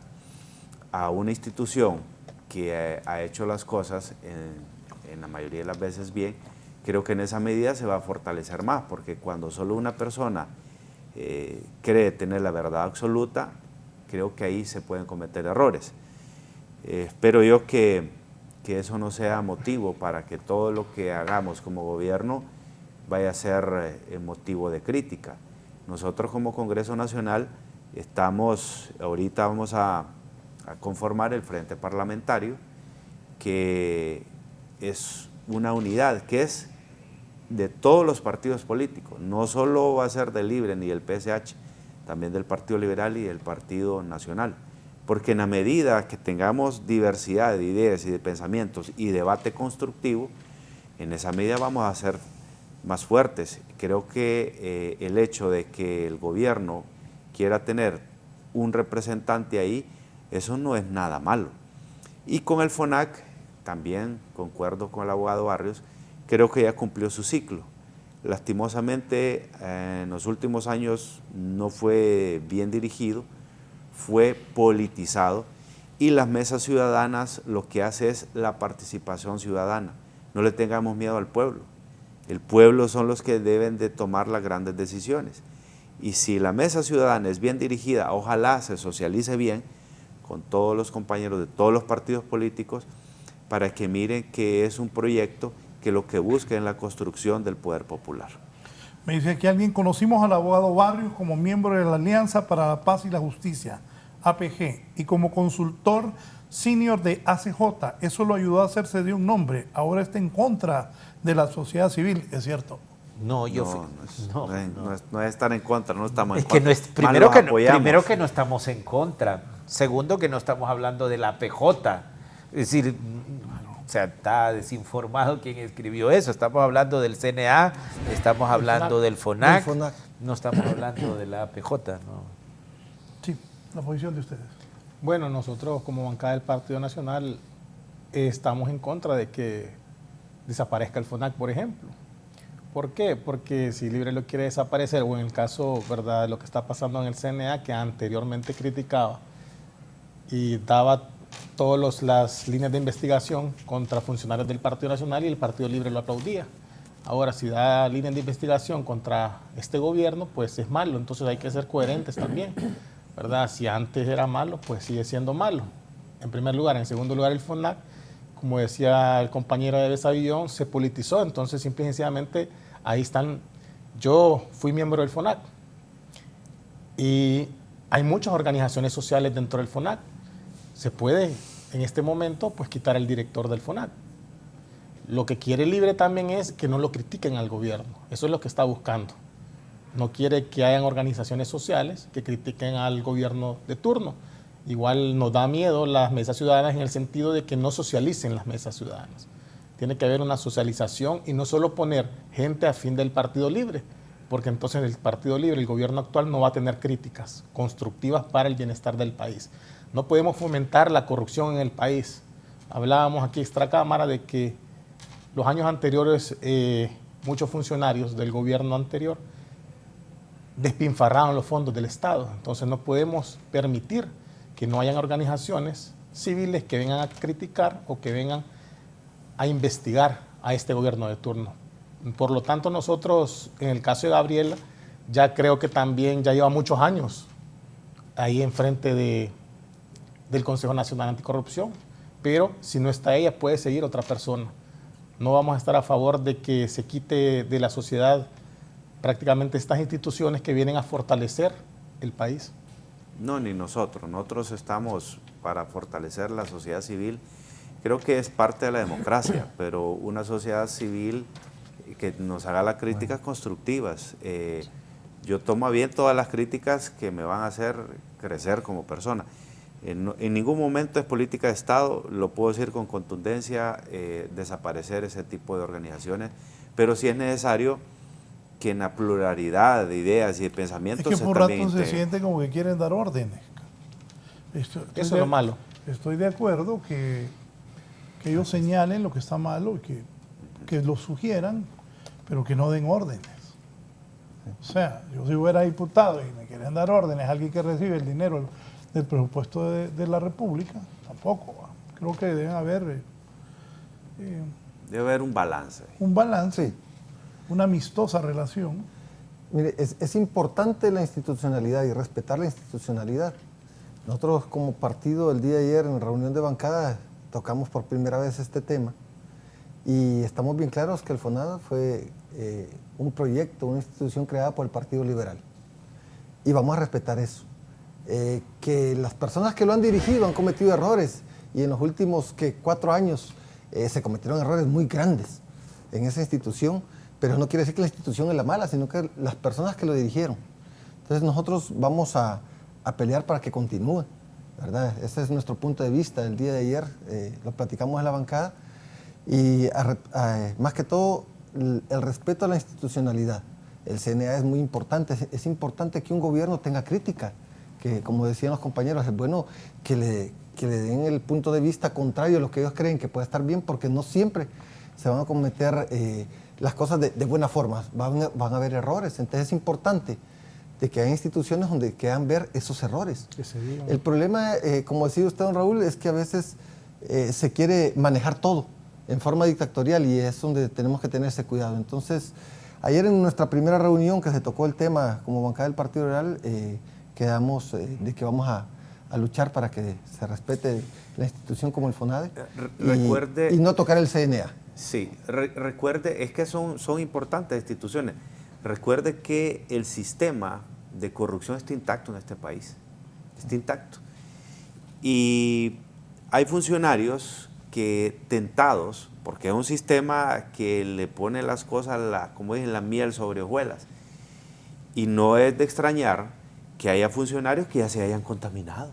a una institución que ha hecho las cosas en la mayoría de las veces bien, creo que en esa medida se va a fortalecer más, porque cuando solo una persona cree tener la verdad absoluta, creo que ahí se pueden cometer errores. Espero yo que eso no sea motivo para que todo lo que hagamos como gobierno vaya a ser motivo de crítica. Nosotros como Congreso Nacional ahorita vamos a conformar el Frente Parlamentario, que es una unidad, que es de todos los partidos políticos, no solo va a ser del Libre ni del PSH, también del Partido Liberal y del Partido Nacional, porque en la medida que tengamos diversidad de ideas y de pensamientos y debate constructivo, en esa medida vamos a ser más fuertes. Creo que el hecho de que el gobierno quiera tener un representante ahí, eso no es nada malo. Y con el FONAC, también concuerdo con el abogado Barrios, creo que ya cumplió su ciclo. Lastimosamente, en los últimos años no fue bien dirigido, fue politizado Y las mesas ciudadanas lo que hace es la participación ciudadana. No le tengamos miedo al pueblo. El pueblo son los que deben de tomar las grandes decisiones. Y si la mesa ciudadana es bien dirigida, ojalá se socialice bien con todos los compañeros de todos los partidos políticos para que miren que es un proyecto que lo que busca es la construcción del poder popular. Me dice aquí alguien, conocimos al abogado Barrios como miembro de la Alianza para la Paz y la Justicia, APG, y como consultor senior de ACJ. Eso lo ayudó a hacerse de un nombre. Ahora está en contra de la sociedad civil, ¿es cierto? No, no es estar en contra, no estamos en contra. Es que primero que no estamos en contra. Segundo, que no estamos hablando de la APJ. Es decir, o sea, está desinformado quien escribió eso. Estamos hablando del CNA, estamos hablando del FONAC, no estamos hablando de la APJ. ¿No? Sí, la posición de ustedes. Bueno, nosotros como bancada del Partido Nacional estamos en contra de que desaparezca el FONAC, por ejemplo. ¿Por qué? Porque si Libre lo quiere desaparecer, o en el caso, ¿verdad?, de lo que está pasando en el CNA, que anteriormente criticaba y daba todas las líneas de investigación contra funcionarios del Partido Nacional y el Partido Libre lo aplaudía. Ahora, si da líneas de investigación contra este gobierno, pues es malo, entonces hay que ser coherentes también, ¿verdad? Si antes era malo, pues sigue siendo malo, en primer lugar. En segundo lugar, el FONAC, como decía el compañero de Besavillón, se politizó, entonces simple y sencillamente ahí están. Yo fui miembro del FONAC y hay muchas organizaciones sociales dentro del FONAC. Se puede en este momento pues quitar el director del FONAC. Lo que quiere Libre también es que no lo critiquen al gobierno, eso es lo que está buscando. No quiere que hayan organizaciones sociales que critiquen al gobierno de turno. Igual nos da miedo las mesas ciudadanas en el sentido de que no socialicen las mesas ciudadanas. Tiene que haber una socialización y no solo poner gente afín del Partido Libre, porque entonces el Partido Libre, el gobierno actual, no va a tener críticas constructivas para el bienestar del país. No podemos fomentar la corrupción en el país. Hablábamos aquí extra cámara de que los años anteriores muchos funcionarios del gobierno anterior despilfarraron los fondos del Estado. Entonces no podemos permitir que no hayan organizaciones civiles que vengan a criticar o que vengan a investigar a este gobierno de turno. Por lo tanto, nosotros, en el caso de Gabriela, ya creo que también ya lleva muchos años ahí enfrente del Consejo Nacional Anticorrupción, pero si no está ella, puede seguir otra persona. No vamos a estar a favor de que se quite de la sociedad prácticamente estas instituciones que vienen a fortalecer el país. No, ni nosotros. Nosotros estamos para fortalecer la sociedad civil. Creo que es parte de la democracia, pero una sociedad civil que nos haga las críticas constructivas. Yo tomo bien todas las críticas que me van a hacer crecer como persona. En ningún momento es política de Estado, lo puedo decir con contundencia, desaparecer ese tipo de organizaciones, pero sí es necesario que en la pluralidad de ideas y de pensamientos... Es que por rato se siente como que quieren dar órdenes. Eso es lo malo. Estoy de acuerdo que ellos señalen lo que está malo y que lo sugieran, pero que no den órdenes. O sea, yo si fuera diputado y me quieren dar órdenes a alguien que recibe el dinero del presupuesto de la República, tampoco. Creo que debe haber un balance. Un balance, una amistosa relación. Mire, es importante la institucionalidad y respetar la institucionalidad. Nosotros como partido el día de ayer en reunión de bancada tocamos por primera vez este tema y estamos bien claros que el FONAC fue un proyecto, una institución creada por el Partido Liberal y vamos a respetar eso. Que las personas que lo han dirigido han cometido errores y en los últimos 4 años se cometieron errores muy grandes en esa institución, pero no quiere decir que la institución es la mala, sino que las personas que lo dirigieron. Entonces nosotros vamos a pelear para que continúe, ¿verdad? Ese es nuestro punto de vista. El día de ayer lo platicamos en la bancada y más que todo el respeto a la institucionalidad. El CNA es muy importante, es importante que un gobierno tenga crítica, que como decían los compañeros, es bueno que le den el punto de vista contrario a lo que ellos creen que puede estar bien, porque no siempre se van a cometer las cosas de buena forma, van a haber errores. Entonces es importante de que hay instituciones donde quedan ver esos errores. Que se digan. El problema, como decía usted, don Raúl, es que a veces se quiere manejar todo en forma dictatorial y es donde tenemos que tener ese cuidado. Entonces, ayer en nuestra primera reunión que se tocó el tema como bancada del Partido Liberal, quedamos de que vamos a luchar para que se respete la institución como el FONADE y no tocar el CNA. Sí, recuerde, es que son importantes instituciones. Recuerde que el sistema de corrupción está intacto en este país, está intacto. Y hay funcionarios que tentados, porque es un sistema que le pone las cosas, como dicen, la miel sobre hojuelas, y no es de extrañar que haya funcionarios que ya se hayan contaminado,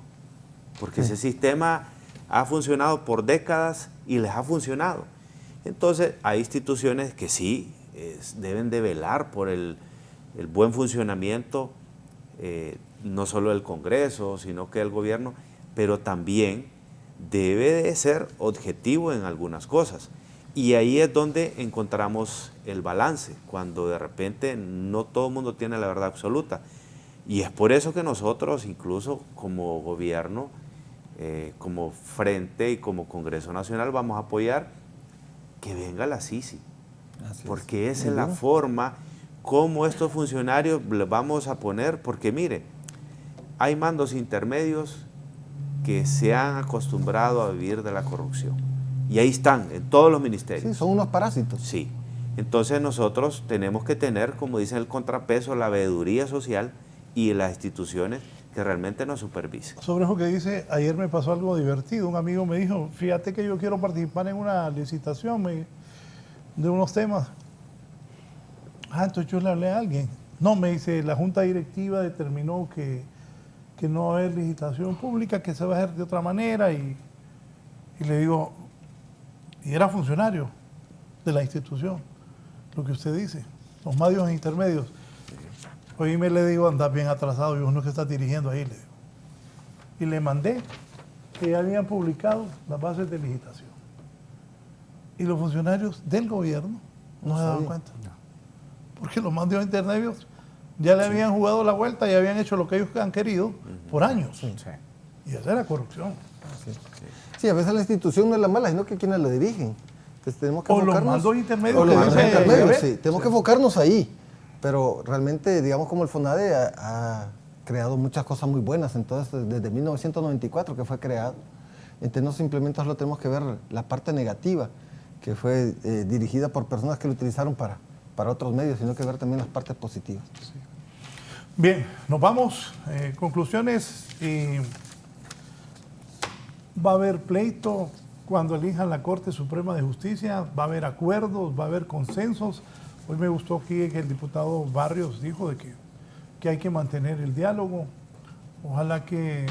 porque ese sistema ha funcionado por décadas y les ha funcionado. Entonces hay instituciones que sí deben de velar por el buen funcionamiento, no solo del Congreso, sino que del gobierno, pero también debe de ser objetivo en algunas cosas. Y ahí es donde encontramos el balance, cuando de repente no todo el mundo tiene la verdad absoluta. Y es por eso que nosotros, incluso como gobierno, como frente y como Congreso Nacional, vamos a apoyar que venga la CICI, porque esa es la forma como estos funcionarios les vamos a poner, porque mire, hay mandos intermedios que se han acostumbrado a vivir de la corrupción, y ahí están, en todos los ministerios. Sí, son unos parásitos. Sí, entonces nosotros tenemos que tener, como dicen el contrapeso, la veeduría social y las instituciones que realmente nos supervisen. Sobre eso que dice, ayer me pasó algo divertido. Un amigo me dijo, fíjate que yo quiero participar en una licitación de unos temas. Entonces yo le hablé a alguien. No, me dice, la junta directiva determinó que no va a haber licitación pública, que se va a hacer de otra manera. Y le digo, y era funcionario de la institución, lo que usted dice, los medios intermedios. Hoy me le digo, andas bien atrasado, y uno que está dirigiendo ahí, le digo. Y le mandé que ya habían publicado las bases de licitación. Y los funcionarios del gobierno no se daban cuenta. No. Porque los medios intermedios ya le habían jugado la vuelta y habían hecho lo que ellos han querido por años. Sí. Y esa era corrupción. Sí, a veces la institución no es la mala, sino que quienes la dirigen. Entonces tenemos que enfocarnos. Los mandos intermedios. O los mandos intermedios, sí. Tenemos que enfocarnos ahí. Pero realmente, digamos, como el FONADE ha creado muchas cosas muy buenas, entonces desde 1994 que fue creado. Entonces no simplemente solo tenemos que ver la parte negativa, que fue dirigida por personas que lo utilizaron para otros medios, sino que ver también las partes positivas. Sí. Bien, nos vamos. Conclusiones. Va a haber pleito cuando elijan la Corte Suprema de Justicia, va a haber acuerdos, va a haber consensos. Hoy me gustó aquí que el diputado Barrios dijo de que hay que mantener el diálogo. Ojalá que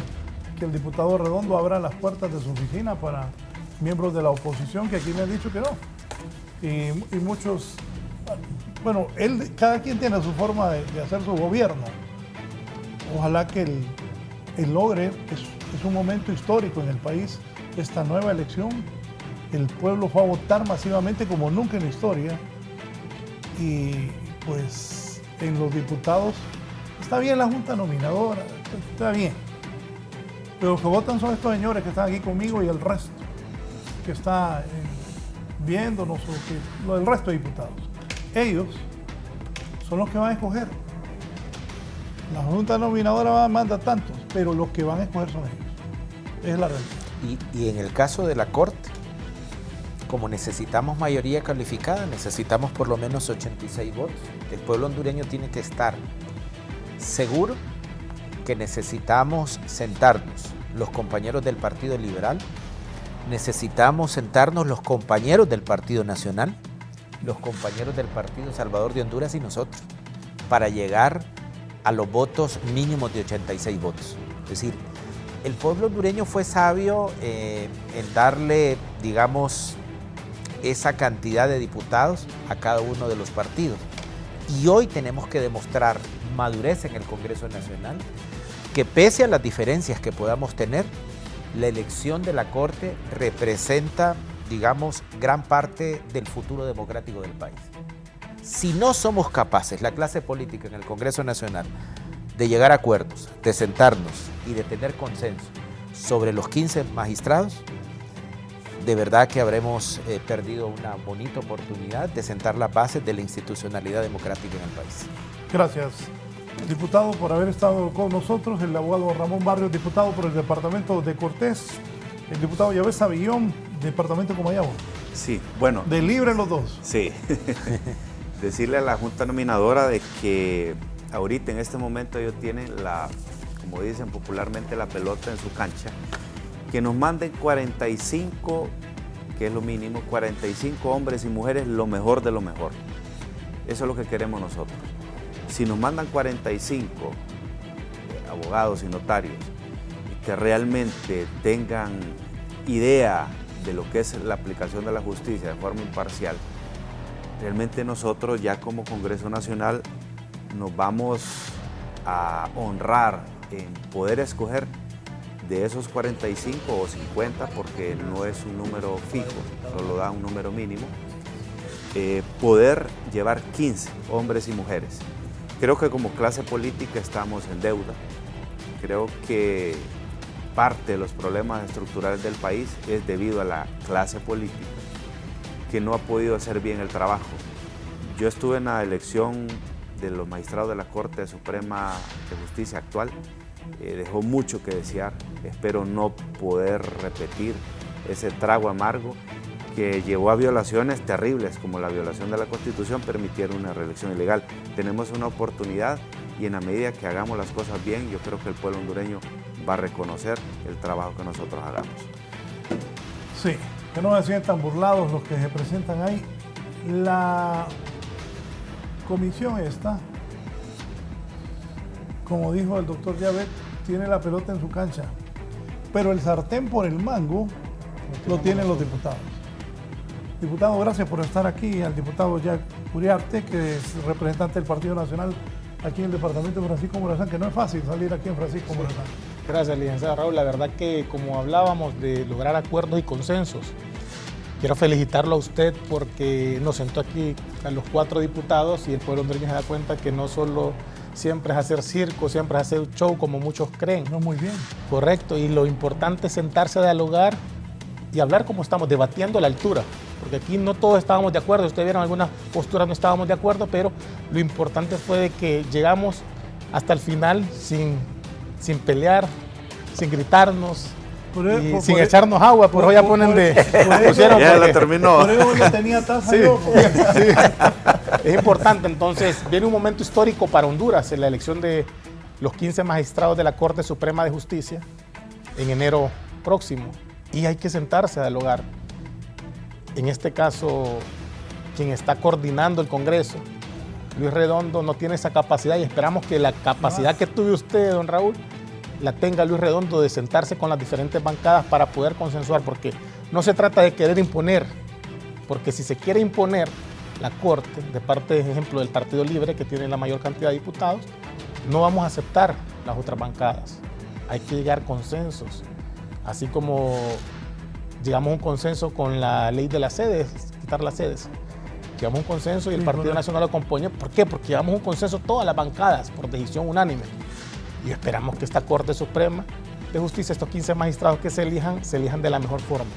el diputado Redondo abra las puertas de su oficina para miembros de la oposición, que aquí me han dicho que no. Y muchos, bueno, cada quien tiene su forma de hacer su gobierno. Ojalá que él logre, es un momento histórico en el país, esta nueva elección. El pueblo fue a votar masivamente como nunca en la historia. Y pues en los diputados está bien la junta nominadora, está bien, pero los que votan son estos señores que están aquí conmigo y el resto que está viéndonos, el resto de diputados. Ellos son los que van a escoger. La junta nominadora manda tantos, pero los que van a escoger son ellos. Es la realidad. Y en el caso de la Corte, como necesitamos mayoría calificada, necesitamos por lo menos 86 votos. El pueblo hondureño tiene que estar seguro que necesitamos sentarnos los compañeros del Partido Liberal, necesitamos sentarnos los compañeros del Partido Nacional, los compañeros del Partido Salvador de Honduras y nosotros, para llegar a los votos mínimos de 86 votos. Es decir, el pueblo hondureño fue sabio en darle, digamos, esa cantidad de diputados a cada uno de los partidos. Y hoy tenemos que demostrar madurez en el Congreso Nacional, que pese a las diferencias que podamos tener, la elección de la Corte representa, digamos, gran parte del futuro democrático del país. Si no somos capaces, la clase política en el Congreso Nacional, de llegar a acuerdos, de sentarnos y de tener consenso sobre los 15 magistrados, de verdad que habremos perdido una bonita oportunidad de sentar las bases de la institucionalidad democrática en el país. Gracias, diputado, por haber estado con nosotros. El abogado Ramón Barrios, diputado por el departamento de Cortés. El diputado Yahvé Sabillón, departamento de Comayagua. Sí, bueno. De libre los dos. Sí. Decirle a la Junta Nominadora de que ahorita en este momento ellos tienen como dicen popularmente, la pelota en su cancha, que nos manden 45, que es lo mínimo, 45 hombres y mujeres, lo mejor de lo mejor. Eso es lo que queremos nosotros. Si nos mandan 45 abogados y notarios que realmente tengan idea de lo que es la aplicación de la justicia de forma imparcial, realmente nosotros ya como Congreso Nacional nos vamos a honrar en poder escoger de esos 45 o 50, porque no es un número fijo, solo da un número mínimo, poder llevar 15 hombres y mujeres. Creo que como clase política estamos en deuda. Creo que parte de los problemas estructurales del país es debido a la clase política, que no ha podido hacer bien el trabajo. Yo estuve en la elección de los magistrados de la Corte Suprema de Justicia actual, dejó mucho que desear. Espero no poder repetir ese trago amargo que llevó a violaciones terribles, como la violación de la Constitución, permitieron una reelección ilegal. Tenemos una oportunidad y en la medida que hagamos las cosas bien, yo creo que el pueblo hondureño va a reconocer el trabajo que nosotros hagamos. Sí, que no se sientan burlados los que se presentan ahí. La comisión esta, como dijo el doctor Yahvé, tiene la pelota en su cancha, pero el sartén por el mango lo tienen los diputados. Diputado, gracias por estar aquí. Al diputado Jack Uriarte, que es representante del Partido Nacional aquí en el departamento de Francisco Morazán, que no es fácil salir aquí en Francisco Morazán. Gracias, licenciado Raúl. La verdad que como hablábamos de lograr acuerdos y consensos, quiero felicitarlo a usted porque nos sentó aquí a los 4 diputados y el pueblo hondureño se da cuenta que no solo siempre es hacer circo, siempre es hacer show como muchos creen. No, muy bien. Correcto, y lo importante es sentarse a dialogar y hablar como estamos, debatiendo a la altura, porque aquí no todos estábamos de acuerdo. Ustedes vieron algunas posturas no estábamos de acuerdo, pero lo importante fue de que llegamos hasta el final sin pelear, sin gritarnos, sin echarnos agua, por hoy ya ponen de... Ya la terminó. Por eso yo tenía taza yo. Sí. Es importante, entonces, viene un momento histórico para Honduras, en la elección de los 15 magistrados de la Corte Suprema de Justicia, en enero próximo, y hay que sentarse a dialogar. En este caso, quien está coordinando el Congreso, Luis Redondo, no tiene esa capacidad y esperamos que la capacidad que tuve usted, don Raúl, la tenga Luis Redondo de sentarse con las diferentes bancadas para poder consensuar, porque no se trata de querer imponer, porque si se quiere imponer la Corte, de parte, por ejemplo, del Partido Libre, que tiene la mayor cantidad de diputados, no vamos a aceptar las otras bancadas. Hay que llegar a consensos, así como llegamos a un consenso con la ley de las sedes, quitar las sedes. Llegamos a un consenso y el Partido Nacional lo acompañó. ¿Por qué? Porque llevamos un consenso todas las bancadas por decisión unánime. Y esperamos que esta Corte Suprema de Justicia, estos 15 magistrados que se elijan de la mejor forma,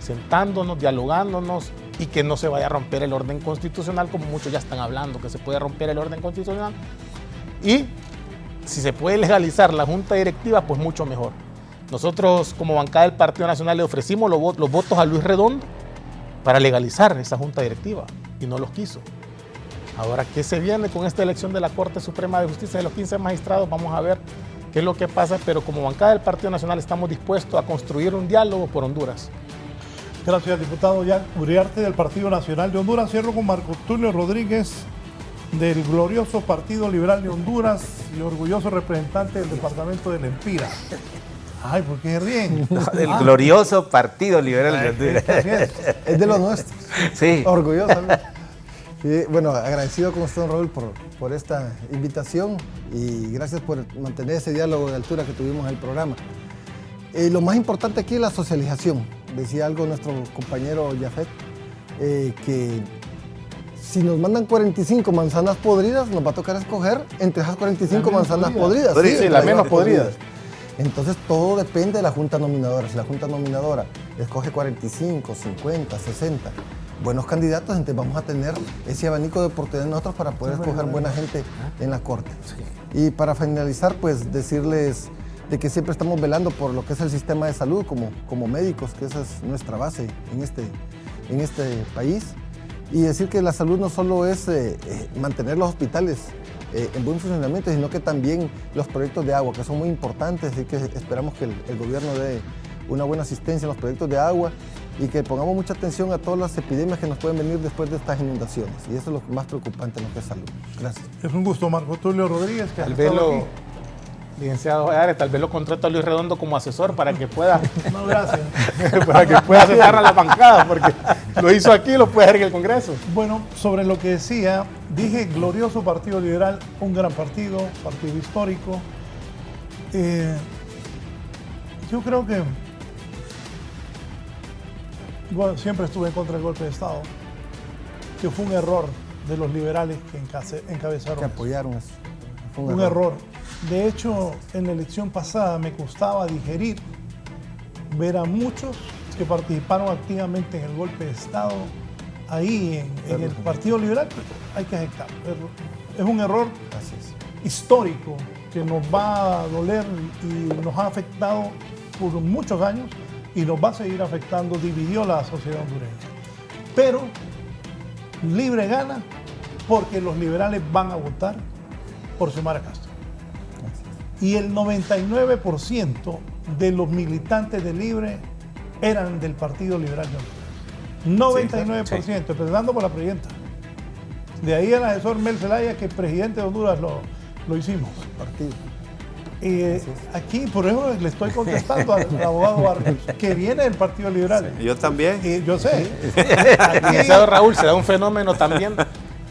sentándonos, dialogándonos y que no se vaya a romper el orden constitucional, como muchos ya están hablando, que se puede romper el orden constitucional. Y si se puede legalizar la Junta Directiva, pues mucho mejor. Nosotros, como bancada del Partido Nacional, le ofrecimos los votos a Luis Redondo para legalizar esa Junta Directiva y no los quiso. Ahora, ¿qué se viene con esta elección de la Corte Suprema de Justicia de los 15 magistrados? Vamos a ver qué es lo que pasa, pero como bancada del Partido Nacional estamos dispuestos a construir un diálogo por Honduras. Gracias, diputado Jack Uriarte del Partido Nacional de Honduras. Cierro con Marco Tulio Rodríguez del glorioso Partido Liberal de Honduras y orgulloso representante del departamento de Lempira. Ay, ¿por qué se ríen? No, del glorioso Partido Liberal de Honduras. Es de los nuestros. Sí. Orgulloso. Sí, bueno, agradecido con usted, don Raúl, por esta invitación y gracias por mantener ese diálogo de altura que tuvimos en el programa. Lo más importante aquí es la socialización. Decía algo nuestro compañero Jafet, que Si nos mandan 45 manzanas podridas, nos va a tocar escoger entre esas 45 manzanas podridas. Sí, las menos podridas. Entonces todo depende de la Junta Nominadora. Si la Junta Nominadora escoge 45, 50, 60 buenos candidatos, entonces vamos a tener ese abanico de oportunidades nosotros para poder escoger buena gente en la Corte. Y para finalizar, pues decirles de que siempre estamos velando por lo que es el sistema de salud como médicos, que esa es nuestra base en este país. Y decir que la salud no solo es mantener los hospitales en buen funcionamiento, sino que también los proyectos de agua, que son muy importantes, y que esperamos que el gobierno dé una buena asistencia a los proyectos de agua y que pongamos mucha atención a todas las epidemias que nos pueden venir después de estas inundaciones. Y eso es lo más preocupante en lo que es salud. Gracias. Es un gusto, Marco Tulio Rodríguez, que tal vez licenciado Ares, tal vez lo contrata a Luis Redondo como asesor para que pueda... No, gracias. para que pueda asesorar a la bancada, porque lo hizo aquí y lo puede hacer en el Congreso. Bueno, sobre lo que decía, dije glorioso Partido Liberal, un gran partido histórico. Yo creo que siempre estuve en contra del golpe de Estado, que fue un error de los liberales que encabezaron. Que apoyaron eso. Fue un error. De hecho, en la elección pasada me costaba digerir ver a muchos que participaron activamente en el golpe de Estado ahí en el Partido Liberal. Hay que aceptarlo. Es un error histórico que nos va a doler y nos ha afectado por muchos años y nos va a seguir afectando. Dividió la sociedad hondureña. Pero Libre gana porque los liberales van a votar por Xiomara Castro. Y el 99% de los militantes de Libre eran del Partido Liberal de Honduras. 99%, empezando por la presidenta. De ahí el asesor Mel Zelaya, que presidente de Honduras lo hicimos. Partido. Aquí, por eso le estoy contestando al abogado Barrios, que viene del Partido Liberal. Sí, yo también. Yo sé. Licenciado Raúl, se da un fenómeno también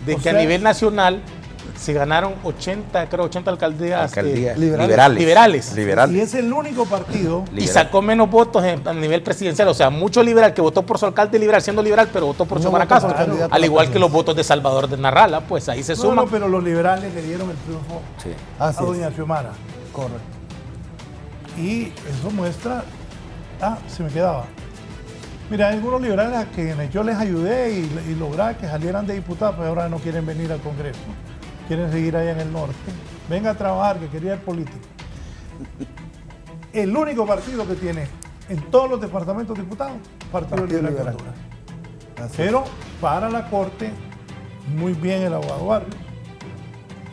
de que a nivel nacional se ganaron 80 alcaldías liberales. Y es el único partido. Y sacó menos votos a nivel presidencial. O sea, mucho liberal que votó por su alcalde liberal siendo liberal, pero votó por Xiomara Castro. Al igual que los votos de Salvador de Narrala, pues ahí se suman. No, pero los liberales le dieron el triunfo a doña Xiomara. Correcto. Y eso muestra... se me quedaba. Mira, hay algunos liberales a quienes yo les ayudé y lograr que salieran de diputados, pues ahora no quieren venir al Congreso. Quieren seguir allá en el norte. Venga a trabajar, que quería ser político. El único partido que tiene en todos los departamentos diputados, Partido Liberal de Honduras. Pero para la Corte, muy bien el abogado Barrios.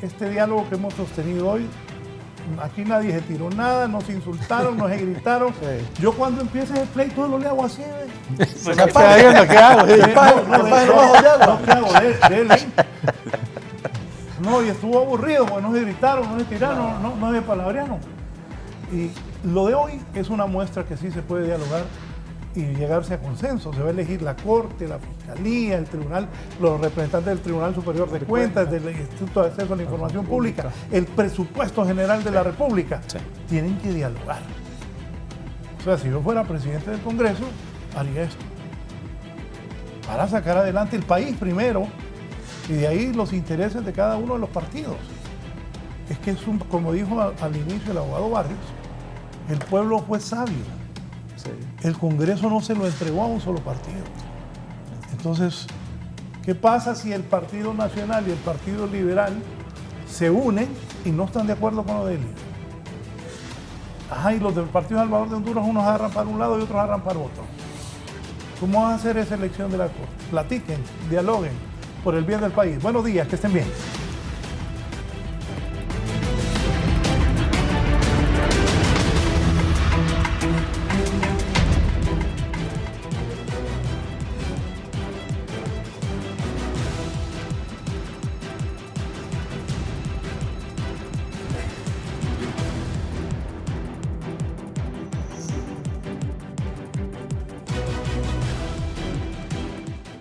Este diálogo que hemos sostenido hoy, aquí nadie se tiró nada, no se insultaron, no se gritaron. Yo cuando empieza el pleito lo le hago así. ¿Qué hago? ¿Qué hago? No, y estuvo aburrido, porque no se gritaron, no se tiraron, no se palabrearon. Y lo de hoy es una muestra que sí se puede dialogar y llegarse a consenso. Se va a elegir la Corte, la Fiscalía, el Tribunal, los representantes del Tribunal Superior de Cuentas, del Instituto de Acceso a la Información Pública, el Presupuesto General de la República. Tienen que dialogar. O sea, si yo fuera presidente del Congreso, haría esto. Para sacar adelante el país primero, y de ahí los intereses de cada uno de los partidos. Es que como dijo al inicio el abogado Barrios, el pueblo fue sabio. El Congreso no se lo entregó a un solo partido. Entonces, ¿qué pasa si el Partido Nacional y el Partido Liberal se unen y no están de acuerdo con lo de Libre? Y los del Partido Salvador de Honduras, unos agarran para un lado y otros agarran para otro. ¿Cómo va a ser esa elección de la Corte? Platiquen, dialoguen por el bien del país. Buenos días, que estén bien.